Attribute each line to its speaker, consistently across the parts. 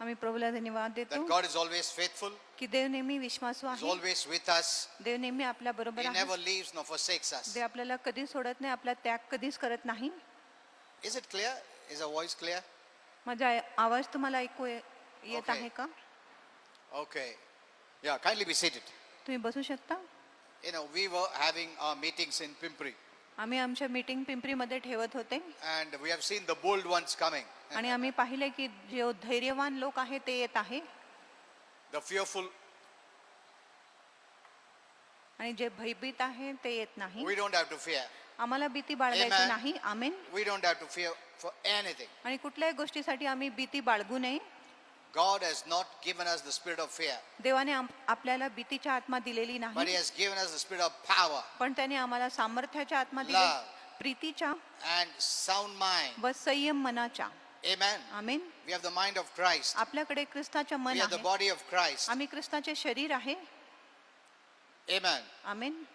Speaker 1: आम्ही प्रभूला धन्यवाद देतो
Speaker 2: that God is always faithful.
Speaker 1: की देव नेहमी विश्वासू
Speaker 2: He's
Speaker 1: आहे.
Speaker 2: always with us.
Speaker 1: देव नेहमी आपल्या बरोबर
Speaker 2: He
Speaker 1: आहे.
Speaker 2: never leaves nor forsakes us.
Speaker 1: देव आपल्याला कधी सोडत नाही, आपला त्याग कधीच करत नाही.
Speaker 2: Is it clear? Is our voice clear?
Speaker 1: माझा आवाज तुम्हाला ऐकू येत
Speaker 2: Okay.
Speaker 1: आहे का?
Speaker 2: Okay. Yeah, kindly be seated.
Speaker 1: तुम्ही बसू शकता.
Speaker 2: You know, we were having our meetings in Pimpri,
Speaker 1: आम्ही आमच्या मीटिंग पिंपरीमध्ये ठेवत होते
Speaker 2: and we have seen the bold ones coming.
Speaker 1: आणि आम्ही पाहिले की जे धैर्यवान लोक आहे ते येत आहे
Speaker 2: The fearful,
Speaker 1: आणि जे भयभीत आहे ते येत नाही.
Speaker 2: we don't have to fear.
Speaker 1: आम्हाला भीती बाळगायची
Speaker 2: Amen.
Speaker 1: नाही. आमेन.
Speaker 2: We don't have to fear for anything.
Speaker 1: आणि कुठल्याही गोष्टीसाठी आम्ही भीती बाळगू नये.
Speaker 2: God has not given us the spirit of fear,
Speaker 1: देवाने आपल्याला भीतीची आत्मा दिलेली
Speaker 2: but He
Speaker 1: नाही,
Speaker 2: has given us the spirit of power
Speaker 1: पण त्याने आम्हाला सामर्थ्याच्या आत्मा दिली,
Speaker 2: Love.
Speaker 1: प्रीतीच्या
Speaker 2: and sound mind.
Speaker 1: व संयम मनाच्या.
Speaker 2: Amen.
Speaker 1: Amen.
Speaker 2: We have the mind of Christ.
Speaker 1: आपल्याकडे ख्रिस्ताचे मन
Speaker 2: We are the
Speaker 1: आहे.
Speaker 2: body of Christ.
Speaker 1: आम्ही ख्रिस्ताचे शरीर आहे.
Speaker 2: Amen.
Speaker 1: Amen.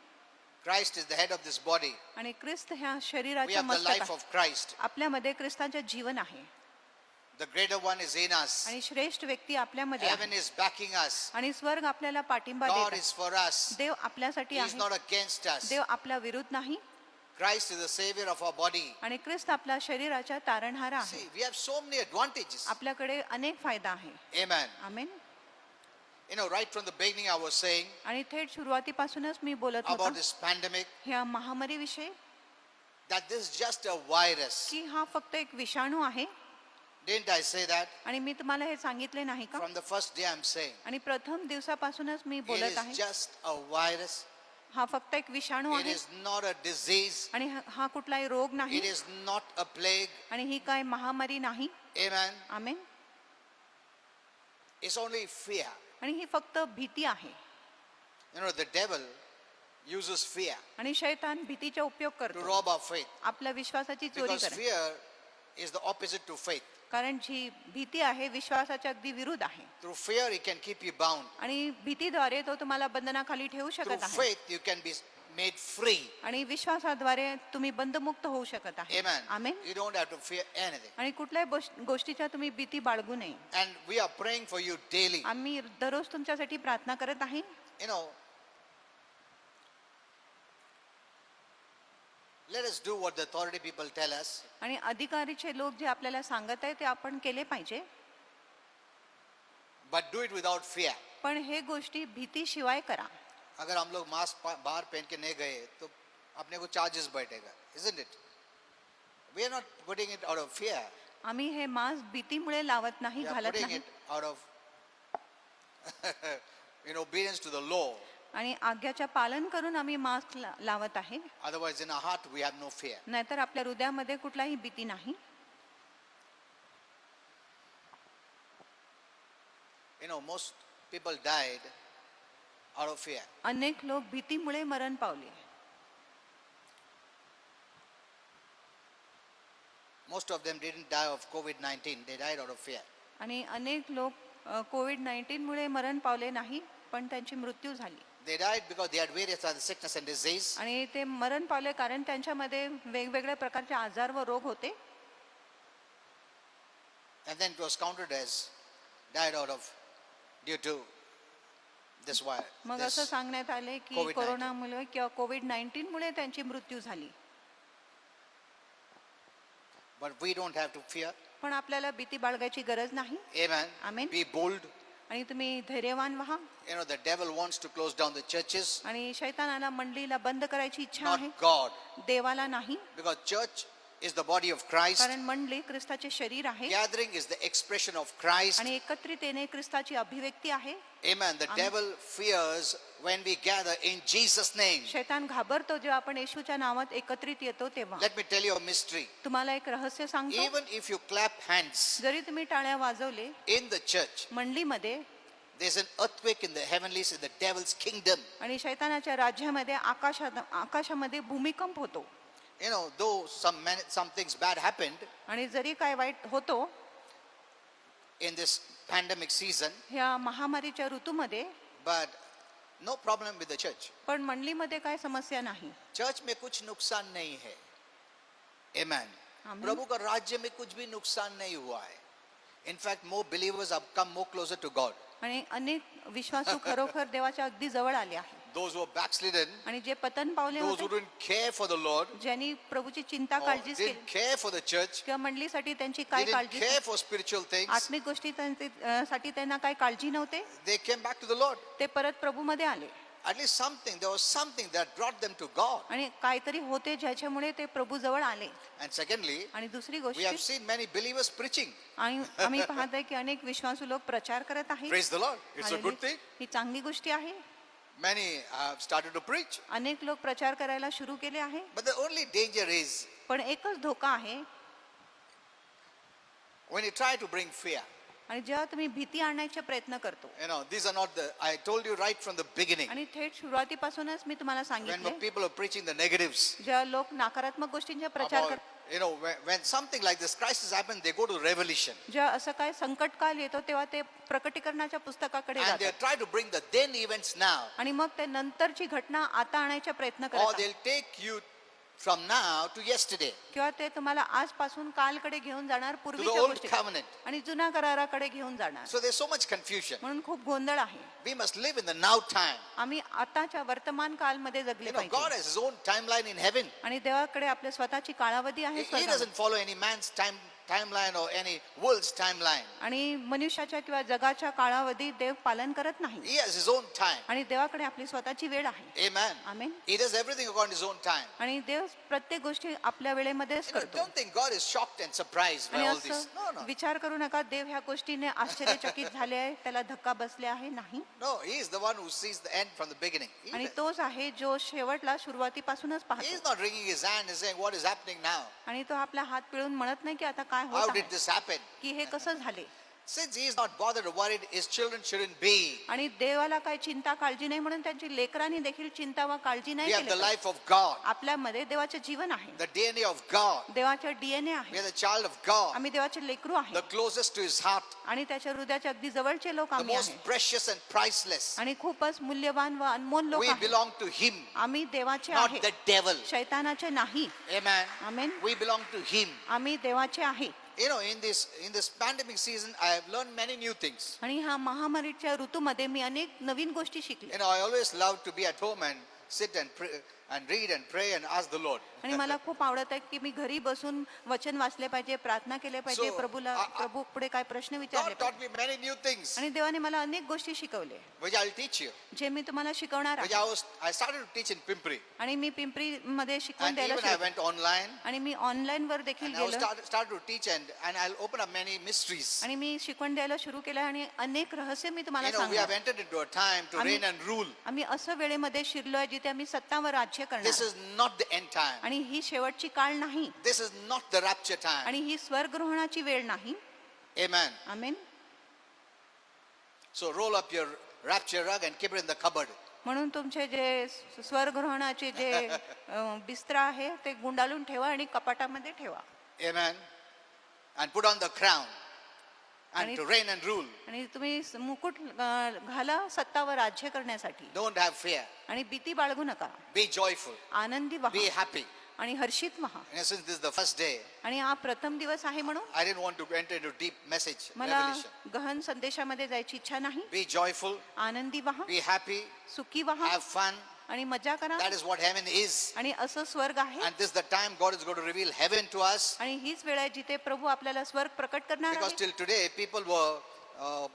Speaker 2: Christ is the head of this body.
Speaker 1: आणि ख्रिस्त ह्या
Speaker 2: We
Speaker 1: शरीराच्या
Speaker 2: have the
Speaker 1: मस्तक
Speaker 2: life
Speaker 1: आहे.
Speaker 2: of Christ.
Speaker 1: आपल्यामध्ये ख्रिस्ताचे जीवन आहे
Speaker 2: The greater one is in us.
Speaker 1: आणि श्रेष्ठ व्यक्ती आपल्यामध्ये आहे.
Speaker 2: Heaven is backing us.
Speaker 1: आणि स्वर्ग आपल्याला पाठिंबा
Speaker 2: God
Speaker 1: देत आहे.
Speaker 2: is for us.
Speaker 1: देव आपल्यासाठी
Speaker 2: He is
Speaker 1: आहे.
Speaker 2: not against us.
Speaker 1: देव आपल्या विरुद्ध नाही.
Speaker 2: Christ is the savior of our body.
Speaker 1: आणि ख्रिस्त आपल्या शरीराच्या तारणहार आहे.
Speaker 2: See, we have so many advantages.
Speaker 1: आपल्याकडे अनेक फायदा आहे.
Speaker 2: Amen.
Speaker 1: Amen.
Speaker 2: You know, right from the beginning I was saying
Speaker 1: आणि थेट सुरुवातीपासूनच मी बोलत
Speaker 2: about
Speaker 1: होतो
Speaker 2: this pandemic
Speaker 1: ह्या महामारीविषयी
Speaker 2: that this is just a virus.
Speaker 1: की हा फक्त एक विषाणू आहे.
Speaker 2: Didn't I say that?
Speaker 1: आणि मी तुम्हाला हे सांगितले नाही का?
Speaker 2: From the first day I'm saying.
Speaker 1: आणि प्रथम दिवसापासूनच मी
Speaker 2: It
Speaker 1: बोलत
Speaker 2: is
Speaker 1: आहे
Speaker 2: just a virus.
Speaker 1: हा फक्त एक विषाणू
Speaker 2: It
Speaker 1: आहे
Speaker 2: is not a disease.
Speaker 1: आणि हा कुठलाही रोग
Speaker 2: It
Speaker 1: नाही
Speaker 2: is not a plague.
Speaker 1: आणि ही काय महामारी नाही.
Speaker 2: Amen.
Speaker 1: Amen.
Speaker 2: It's only fear.
Speaker 1: आणि ही फक्त भीती आहे.
Speaker 2: You know, the devil uses fear
Speaker 1: आणि शैतान भीतीचा उपयोग
Speaker 2: to
Speaker 1: करतो
Speaker 2: rob our faith.
Speaker 1: आपल्या विश्वासाची चोरी
Speaker 2: Because
Speaker 1: करतो.
Speaker 2: fear is the opposite to faith.
Speaker 1: कारण जी भीती आहे विश्वासाच्या अगदी विरुद्ध आहे.
Speaker 2: Through fear, it can keep you bound.
Speaker 1: आणि भीतीद्वारे तो तुम्हाला बंधनाखाली ठेवू
Speaker 2: Through
Speaker 1: शकत आहे
Speaker 2: faith, you can be made free.
Speaker 1: आणि विश्वासाद्वारे तुम्ही बंधमुक्त होऊ शकत आहे.
Speaker 2: Amen.
Speaker 1: Amen.
Speaker 2: You don't have to fear anything.
Speaker 1: आणि कुठल्याही गोष्टीच्या तुम्ही भीती बाळगू नये.
Speaker 2: And we are praying for you daily.
Speaker 1: आम्ही दररोज तुमच्यासाठी प्रार्थना करत आहे.
Speaker 2: You know, let us do what the authority people tell us.
Speaker 1: आणि अधिकारीचे लोक जे आपल्याला सांगत आहे ते आपण केले पाहिजे,
Speaker 2: But do it without fear.
Speaker 1: पण हे गोष्टी भीतीशिवाय करा.
Speaker 2: अगर हम लोग मास्क बाहर पहन के नहीं गए तो अपने को चार्जेस बैठेगा, isn't it? We are not putting it out of fear.
Speaker 1: आम्ही हे मास्क भीतीमुळे लावत नाही,
Speaker 2: We are
Speaker 1: घालत
Speaker 2: putting
Speaker 1: नाही,
Speaker 2: it out of obedience to the law.
Speaker 1: आणि आज्ञाच्या पालन करून आम्ही मास्क लावत आहे.
Speaker 2: Otherwise, in our heart we have no fear.
Speaker 1: नाहीतर आपल्या हृदयामध्ये कुठलाही भीती नाही.
Speaker 2: You know, most people died out of fear.
Speaker 1: अनेक लोक भीतीमुळे मरण पावले.
Speaker 2: Most of them didn't die of COVID-19. They died out of fear.
Speaker 1: आणि अनेक लोक कोविड-19 मुळे मरण पावले नाही, पण त्यांची मृत्यू झाली.
Speaker 2: They died because they had various other sickness and disease.
Speaker 1: आणि ते मरण पावले कारण त्यांच्यामध्ये वेगवेगळ्या प्रकारचे आजार व रोग होते.
Speaker 2: And then it was counted as died out of due to this virus.
Speaker 1: मग असं सांगण्यात आले की
Speaker 2: COVID-19.
Speaker 1: कोरोनामुळे किंवा कोविड-19 मुळे त्यांची मृत्यू झाली.
Speaker 2: But we don't have to fear.
Speaker 1: पण आपल्याला भीती बाळगायची गरज नाही.
Speaker 2: Amen.
Speaker 1: Amen.
Speaker 2: Be bold.
Speaker 1: आणि तुम्ही धैर्यवान व्हा.
Speaker 2: You know, the devil wants to close down the churches,
Speaker 1: आणि शैतानाला मंडळीला बंद करायची इच्छा आहे,
Speaker 2: not God.
Speaker 1: देवाला नाही.
Speaker 2: Because church is the body of Christ.
Speaker 1: कारण मंडळी ख्रिस्ताचे शरीर आहे
Speaker 2: Gathering is the expression of Christ.
Speaker 1: आणि एकत्रित येणे ख्रिस्ताची अभिव्यक्ती आहे.
Speaker 2: Amen. The
Speaker 1: Amen.
Speaker 2: devil fears when we gather in Jesus' name.
Speaker 1: शैतान घाबरतो जेव्हा आपण येशूच्या नावात एकत्रित येतो तेव्हा.
Speaker 2: Let me tell you a mystery.
Speaker 1: तुम्हाला एक रहस्य सांगतो.
Speaker 2: Even if you clap hands
Speaker 1: जरी तुम्ही टाळ्या वाजवले
Speaker 2: in the church,
Speaker 1: मंडळीमध्ये,
Speaker 2: there's an earthquake in the heavenlies, in the devil's kingdom.
Speaker 1: आणि शैतानाच्या राज्यामध्ये आकाशामध्ये भूमिकंप होतो.
Speaker 2: You know, though some things bad happened
Speaker 1: आणि जरी काय वाईट होतो
Speaker 2: in this pandemic season,
Speaker 1: ह्या महामारीच्या ऋतूमध्ये,
Speaker 2: but no problem with the church.
Speaker 1: पण मंडळीमध्ये काय समस्या नाही.
Speaker 2: चर्च में कुछ नुकसान नहीं है. Amen.
Speaker 1: Amen.
Speaker 2: प्रभु का राज्य में कुछ भी नुकसान नहीं हुआ है. In fact, more believers have come more closer to God.
Speaker 1: आणि अनेक विश्वासू खरोखर देवाच्या अगदी जवळ आले आहे.
Speaker 2: Those who are backslidden,
Speaker 1: आणि जे पतन पावले
Speaker 2: those who
Speaker 1: होते,
Speaker 2: didn't care for the Lord,
Speaker 1: ज्यांनी प्रभूची चिंता
Speaker 2: or
Speaker 1: काळजीच केली
Speaker 2: didn't care for the church,
Speaker 1: किंवा मंडळीसाठी त्यांची
Speaker 2: they
Speaker 1: काय
Speaker 2: didn't
Speaker 1: काळजी
Speaker 2: care for spiritual things,
Speaker 1: आत्मिक गोष्टी साठी त्यांना काय काळजी नव्हते,
Speaker 2: they came back to the Lord.
Speaker 1: ते परत प्रभूमध्ये आले.
Speaker 2: At least something, there was something that brought them to God.
Speaker 1: आणि काहीतरी होते ज्याच्यामुळे ते प्रभू जवळ आले.
Speaker 2: And secondly,
Speaker 1: आणि दुसरी
Speaker 2: we have
Speaker 1: गोष्ट
Speaker 2: seen many believers preaching.
Speaker 1: आणि आम्ही पाहतोय की अनेक विश्वासू लोक प्रचार करत आहेत.
Speaker 2: Praise the Lord. It's a
Speaker 1: hallelujah.
Speaker 2: good thing.
Speaker 1: ही चांगली गोष्टी आहे.
Speaker 2: Many have started to preach.
Speaker 1: अनेक लोक प्रचार करायला सुरू केले आहे.
Speaker 2: But the only danger is
Speaker 1: पण एकच धोका आहे,
Speaker 2: when you try to bring fear.
Speaker 1: आणि जेव्हा तुम्ही भीती आणण्याचा प्रयत्न करतो.
Speaker 2: These are not the, I told you right from the beginning.
Speaker 1: आणि थेट सुरुवातीपासूनच मी तुम्हाला
Speaker 2: When
Speaker 1: सांगितले,
Speaker 2: people are preaching the negatives,
Speaker 1: जेव्हा लोक नकारात्मक गोष्टींचा प्रचार
Speaker 2: about,
Speaker 1: करतात,
Speaker 2: when something like this crisis happens, they go to Revelation.
Speaker 1: जेव्हा असं काय संकट काल येतो तेव्हा ते प्रकटीकरणाच्या पुस्तकाकडे
Speaker 2: And they
Speaker 1: जातात.
Speaker 2: try to bring the then events now.
Speaker 1: आणि मग ते नंतरची घटना आता आणायचा प्रयत्न
Speaker 2: Or
Speaker 1: करतात.
Speaker 2: they'll take you from now to yesterday,
Speaker 1: किंवा ते तुम्हाला आजपासून कालकडे घेऊन जाणार,
Speaker 2: to the
Speaker 1: पूर्वीच्या
Speaker 2: old
Speaker 1: गोष्टी
Speaker 2: covenant.
Speaker 1: आणि जुन्या कराराकडे घेऊन जाणार.
Speaker 2: So there's so much confusion.
Speaker 1: म्हणून खूप गोंधळ आहे.
Speaker 2: We must live in the now time.
Speaker 1: आम्ही आताच्या वर्तमान कालमध्ये जगले
Speaker 2: God
Speaker 1: पाहिजे.
Speaker 2: has his own timeline in heaven.
Speaker 1: आणि देवाकडे आपल्या स्वतःची कालावधी आहे
Speaker 2: He
Speaker 1: स्वर्गात.
Speaker 2: doesn't follow any man's timeline or any world's timeline.
Speaker 1: आणि मनुष्याच्या किंवा जगाच्या कालावधी देव पालन करत नाही.
Speaker 2: He has his own time.
Speaker 1: आणि देवाकडे आपली स्वतःची वेळ आहे.
Speaker 2: Amen.
Speaker 1: Amen.
Speaker 2: He does everything according to his own time.
Speaker 1: आणि देव प्रत्येक गोष्टी आपल्या वेळेमध्येच करतो.
Speaker 2: Don't think God is shocked and surprised by
Speaker 1: आणि
Speaker 2: all this. No,
Speaker 1: असं
Speaker 2: no.
Speaker 1: विचार करू नका देव ह्या गोष्टीने आश्चर्यचकित झाले आहे, त्याला धक्का बसले आहे, नाही.
Speaker 2: No, he is the one who sees the end from the beginning.
Speaker 1: आणि तोच आहे जो शेवटला सुरुवातीपासूनच
Speaker 2: He
Speaker 1: पाहतो.
Speaker 2: is not wringing his hand and saying, what is happening now?
Speaker 1: आणि तो आपला हात पिळून म्हणत नाही की आता काय
Speaker 2: How
Speaker 1: होत
Speaker 2: did
Speaker 1: आहे,
Speaker 2: this happen?
Speaker 1: की हे कसं झाले.
Speaker 2: Since he is not bothered or worried, his children shouldn't be.
Speaker 1: आणि देवाला काय चिंता काळजी नाही म्हणून त्यांची लेकरांनी देखील चिंता वा काळजी
Speaker 2: We
Speaker 1: नाही
Speaker 2: have the
Speaker 1: केली.
Speaker 2: life of God,
Speaker 1: आपल्यामध्ये देवाचे जीवन आहे,
Speaker 2: the DNA of God.
Speaker 1: देवाचे डीएनए
Speaker 2: We
Speaker 1: आहे.
Speaker 2: are the child of God,
Speaker 1: आम्ही देवाचे लेकरू आहे
Speaker 2: the closest to his heart,
Speaker 1: आणि त्याच्या हृदयाचे अगदी जवळचे लोक
Speaker 2: the
Speaker 1: आम्ही
Speaker 2: most
Speaker 1: आहे.
Speaker 2: precious and priceless.
Speaker 1: आणि खूपच मूल्यवान व अनमोल लोक
Speaker 2: We
Speaker 1: आहे.
Speaker 2: belong to him,
Speaker 1: आम्ही देवाचे
Speaker 2: not
Speaker 1: आहे,
Speaker 2: the devil.
Speaker 1: शैतानाचे नाही.
Speaker 2: Amen.
Speaker 1: Amen.
Speaker 2: We belong to him.
Speaker 1: आम्ही देवाचे आहे.
Speaker 2: In this pandemic season, I have learned many new things.
Speaker 1: आणि ह्या महामारीच्या ऋतूमध्ये मी अनेक नवीन गोष्टी शिकले.
Speaker 2: I always love to be at home and sit and pray and read and pray and ask the Lord.
Speaker 1: आणि मला खूप आवडत आहे की मी घरी बसून वचन वाचले पाहिजे, प्रार्थना केले पाहिजे,
Speaker 2: So,
Speaker 1: प्रभू पुढे काय प्रश्न विचारले
Speaker 2: God taught
Speaker 1: पाहिजे.
Speaker 2: me many new things,
Speaker 1: आणि देवाने मला अनेक गोष्टी शिकवले
Speaker 2: which I'll teach you.
Speaker 1: जे मी तुम्हाला शिकवणार
Speaker 2: Which
Speaker 1: आहे.
Speaker 2: I started to teach in Pimpri.
Speaker 1: आणि मी पिंपरी मध्ये शिकवून
Speaker 2: And
Speaker 1: द्यायला
Speaker 2: even I
Speaker 1: सुरू
Speaker 2: went online.
Speaker 1: आणि मी ऑनलाईन वर देखील
Speaker 2: And I was
Speaker 1: गेलो
Speaker 2: started to teach and I'll open up many mysteries.
Speaker 1: आणि मी शिकवण द्यायला सुरू केलं आणि अनेक रहस्य मी तुम्हाला
Speaker 2: We have
Speaker 1: सांगणार.
Speaker 2: entered into a time to
Speaker 1: Ami-
Speaker 2: reign and rule.
Speaker 1: आम्ही असं वेळेमध्ये शिरलोय जिथे आम्ही सत्तावर राज्य
Speaker 2: This
Speaker 1: करणार.
Speaker 2: is not the end time.
Speaker 1: आणि ही शेवटची काळ नाही
Speaker 2: This is not the rapture time.
Speaker 1: आणि ही स्वर्गग्रहणाची वेळ नाही.
Speaker 2: Amen.
Speaker 1: Amen.
Speaker 2: So roll up your rapture rug and keep it in the cupboard.
Speaker 1: म्हणून तुमचे जे स्वर्गग्रहणाचे जे बिस्तर आहे ते गुंडाळून ठेवा आणि कपाटामध्ये ठेवा.
Speaker 2: Amen. And put on the crown and
Speaker 1: Ani-
Speaker 2: to reign and rule.
Speaker 1: आणि तुम्ही मुकुट घाला सत्तावर राज्य करण्यासाठी.
Speaker 2: Don't have fear.
Speaker 1: आणि भीती बाळगू नका.
Speaker 2: Be joyful.
Speaker 1: आनंदी
Speaker 2: Be
Speaker 1: व्हा
Speaker 2: happy.
Speaker 1: आणि हर्षित व्हा.
Speaker 2: And since this is the first day,
Speaker 1: आणि हा प्रथम दिवस आहे म्हणून
Speaker 2: I didn't want to enter into deep message
Speaker 1: मला
Speaker 2: revelation.
Speaker 1: गहन संदेशामध्ये जायची इच्छा नाही.
Speaker 2: Be joyful.
Speaker 1: आनंदी व्हा,
Speaker 2: Be happy.
Speaker 1: सुखी व्हा
Speaker 2: Have fun.
Speaker 1: आणि मजा करा.
Speaker 2: That is what heaven is.
Speaker 1: आणि असं स्वर्ग आहे.
Speaker 2: And this is the time God is going to reveal heaven to us.
Speaker 1: आणि हीच वेळ आहे जिथे प्रभू आपल्याला स्वर्ग प्रकट करणार
Speaker 2: Because
Speaker 1: आहे.
Speaker 2: till today, people were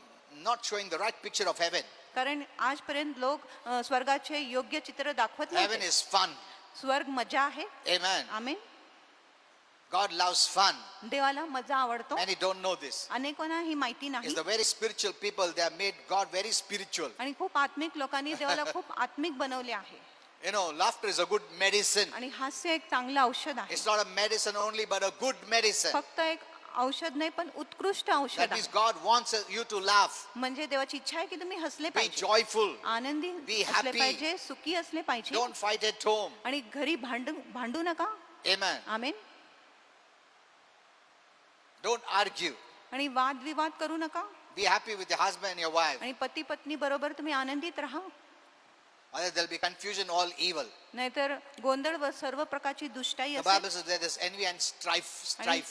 Speaker 2: not showing the right picture of heaven.
Speaker 1: कारण आजपर्यंत लोक स्वर्गाचे योग्य चित्र दाखवत
Speaker 2: Heaven
Speaker 1: नाही.
Speaker 2: is fun.
Speaker 1: स्वर्ग मजा आहे.
Speaker 2: Amen.
Speaker 1: आमेन.
Speaker 2: God loves fun.
Speaker 1: देवाला मजा आवडतो.
Speaker 2: Many don't know this.
Speaker 1: अनेकांना ही माहिती नाही.
Speaker 2: It's the very spiritual people. They have made God very spiritual.
Speaker 1: आणि खूप आत्मिक लोकांनी देवाला खूप आत्मिक बनवले आहे.
Speaker 2: Laughter is a good medicine.
Speaker 1: आणि हास्य एक चांगलं औषध आहे.
Speaker 2: It's not a medicine only, but a good medicine.
Speaker 1: फक्त एक औषध नाही पण उत्कृष्ट
Speaker 2: That
Speaker 1: औषध
Speaker 2: means
Speaker 1: आहे.
Speaker 2: God wants you to laugh.
Speaker 1: म्हणजे देवाची इच्छा आहे की तुम्ही हसले
Speaker 2: Be
Speaker 1: पाहिजे,
Speaker 2: joyful.
Speaker 1: आनंदी
Speaker 2: Be
Speaker 1: असले
Speaker 2: happy.
Speaker 1: पाहिजे, सुखी असले पाहिजे.
Speaker 2: Don't fight at home.
Speaker 1: आणि घरी भांडू नका.
Speaker 2: Amen.
Speaker 1: आमेन.
Speaker 2: Don't argue.
Speaker 1: आणि वादविवाद करू नका.
Speaker 2: Be happy with your husband and your wife.
Speaker 1: आणि पती पत्नी बरोबर तुम्ही आनंदित राहा.
Speaker 2: Otherwise there'll be confusion, all evil.
Speaker 1: नाहीतर गोंधळ व सर्व प्रकारची दुष्टाई
Speaker 2: The
Speaker 1: असेल.
Speaker 2: Bible says there is envy and strife.
Speaker 1: आणि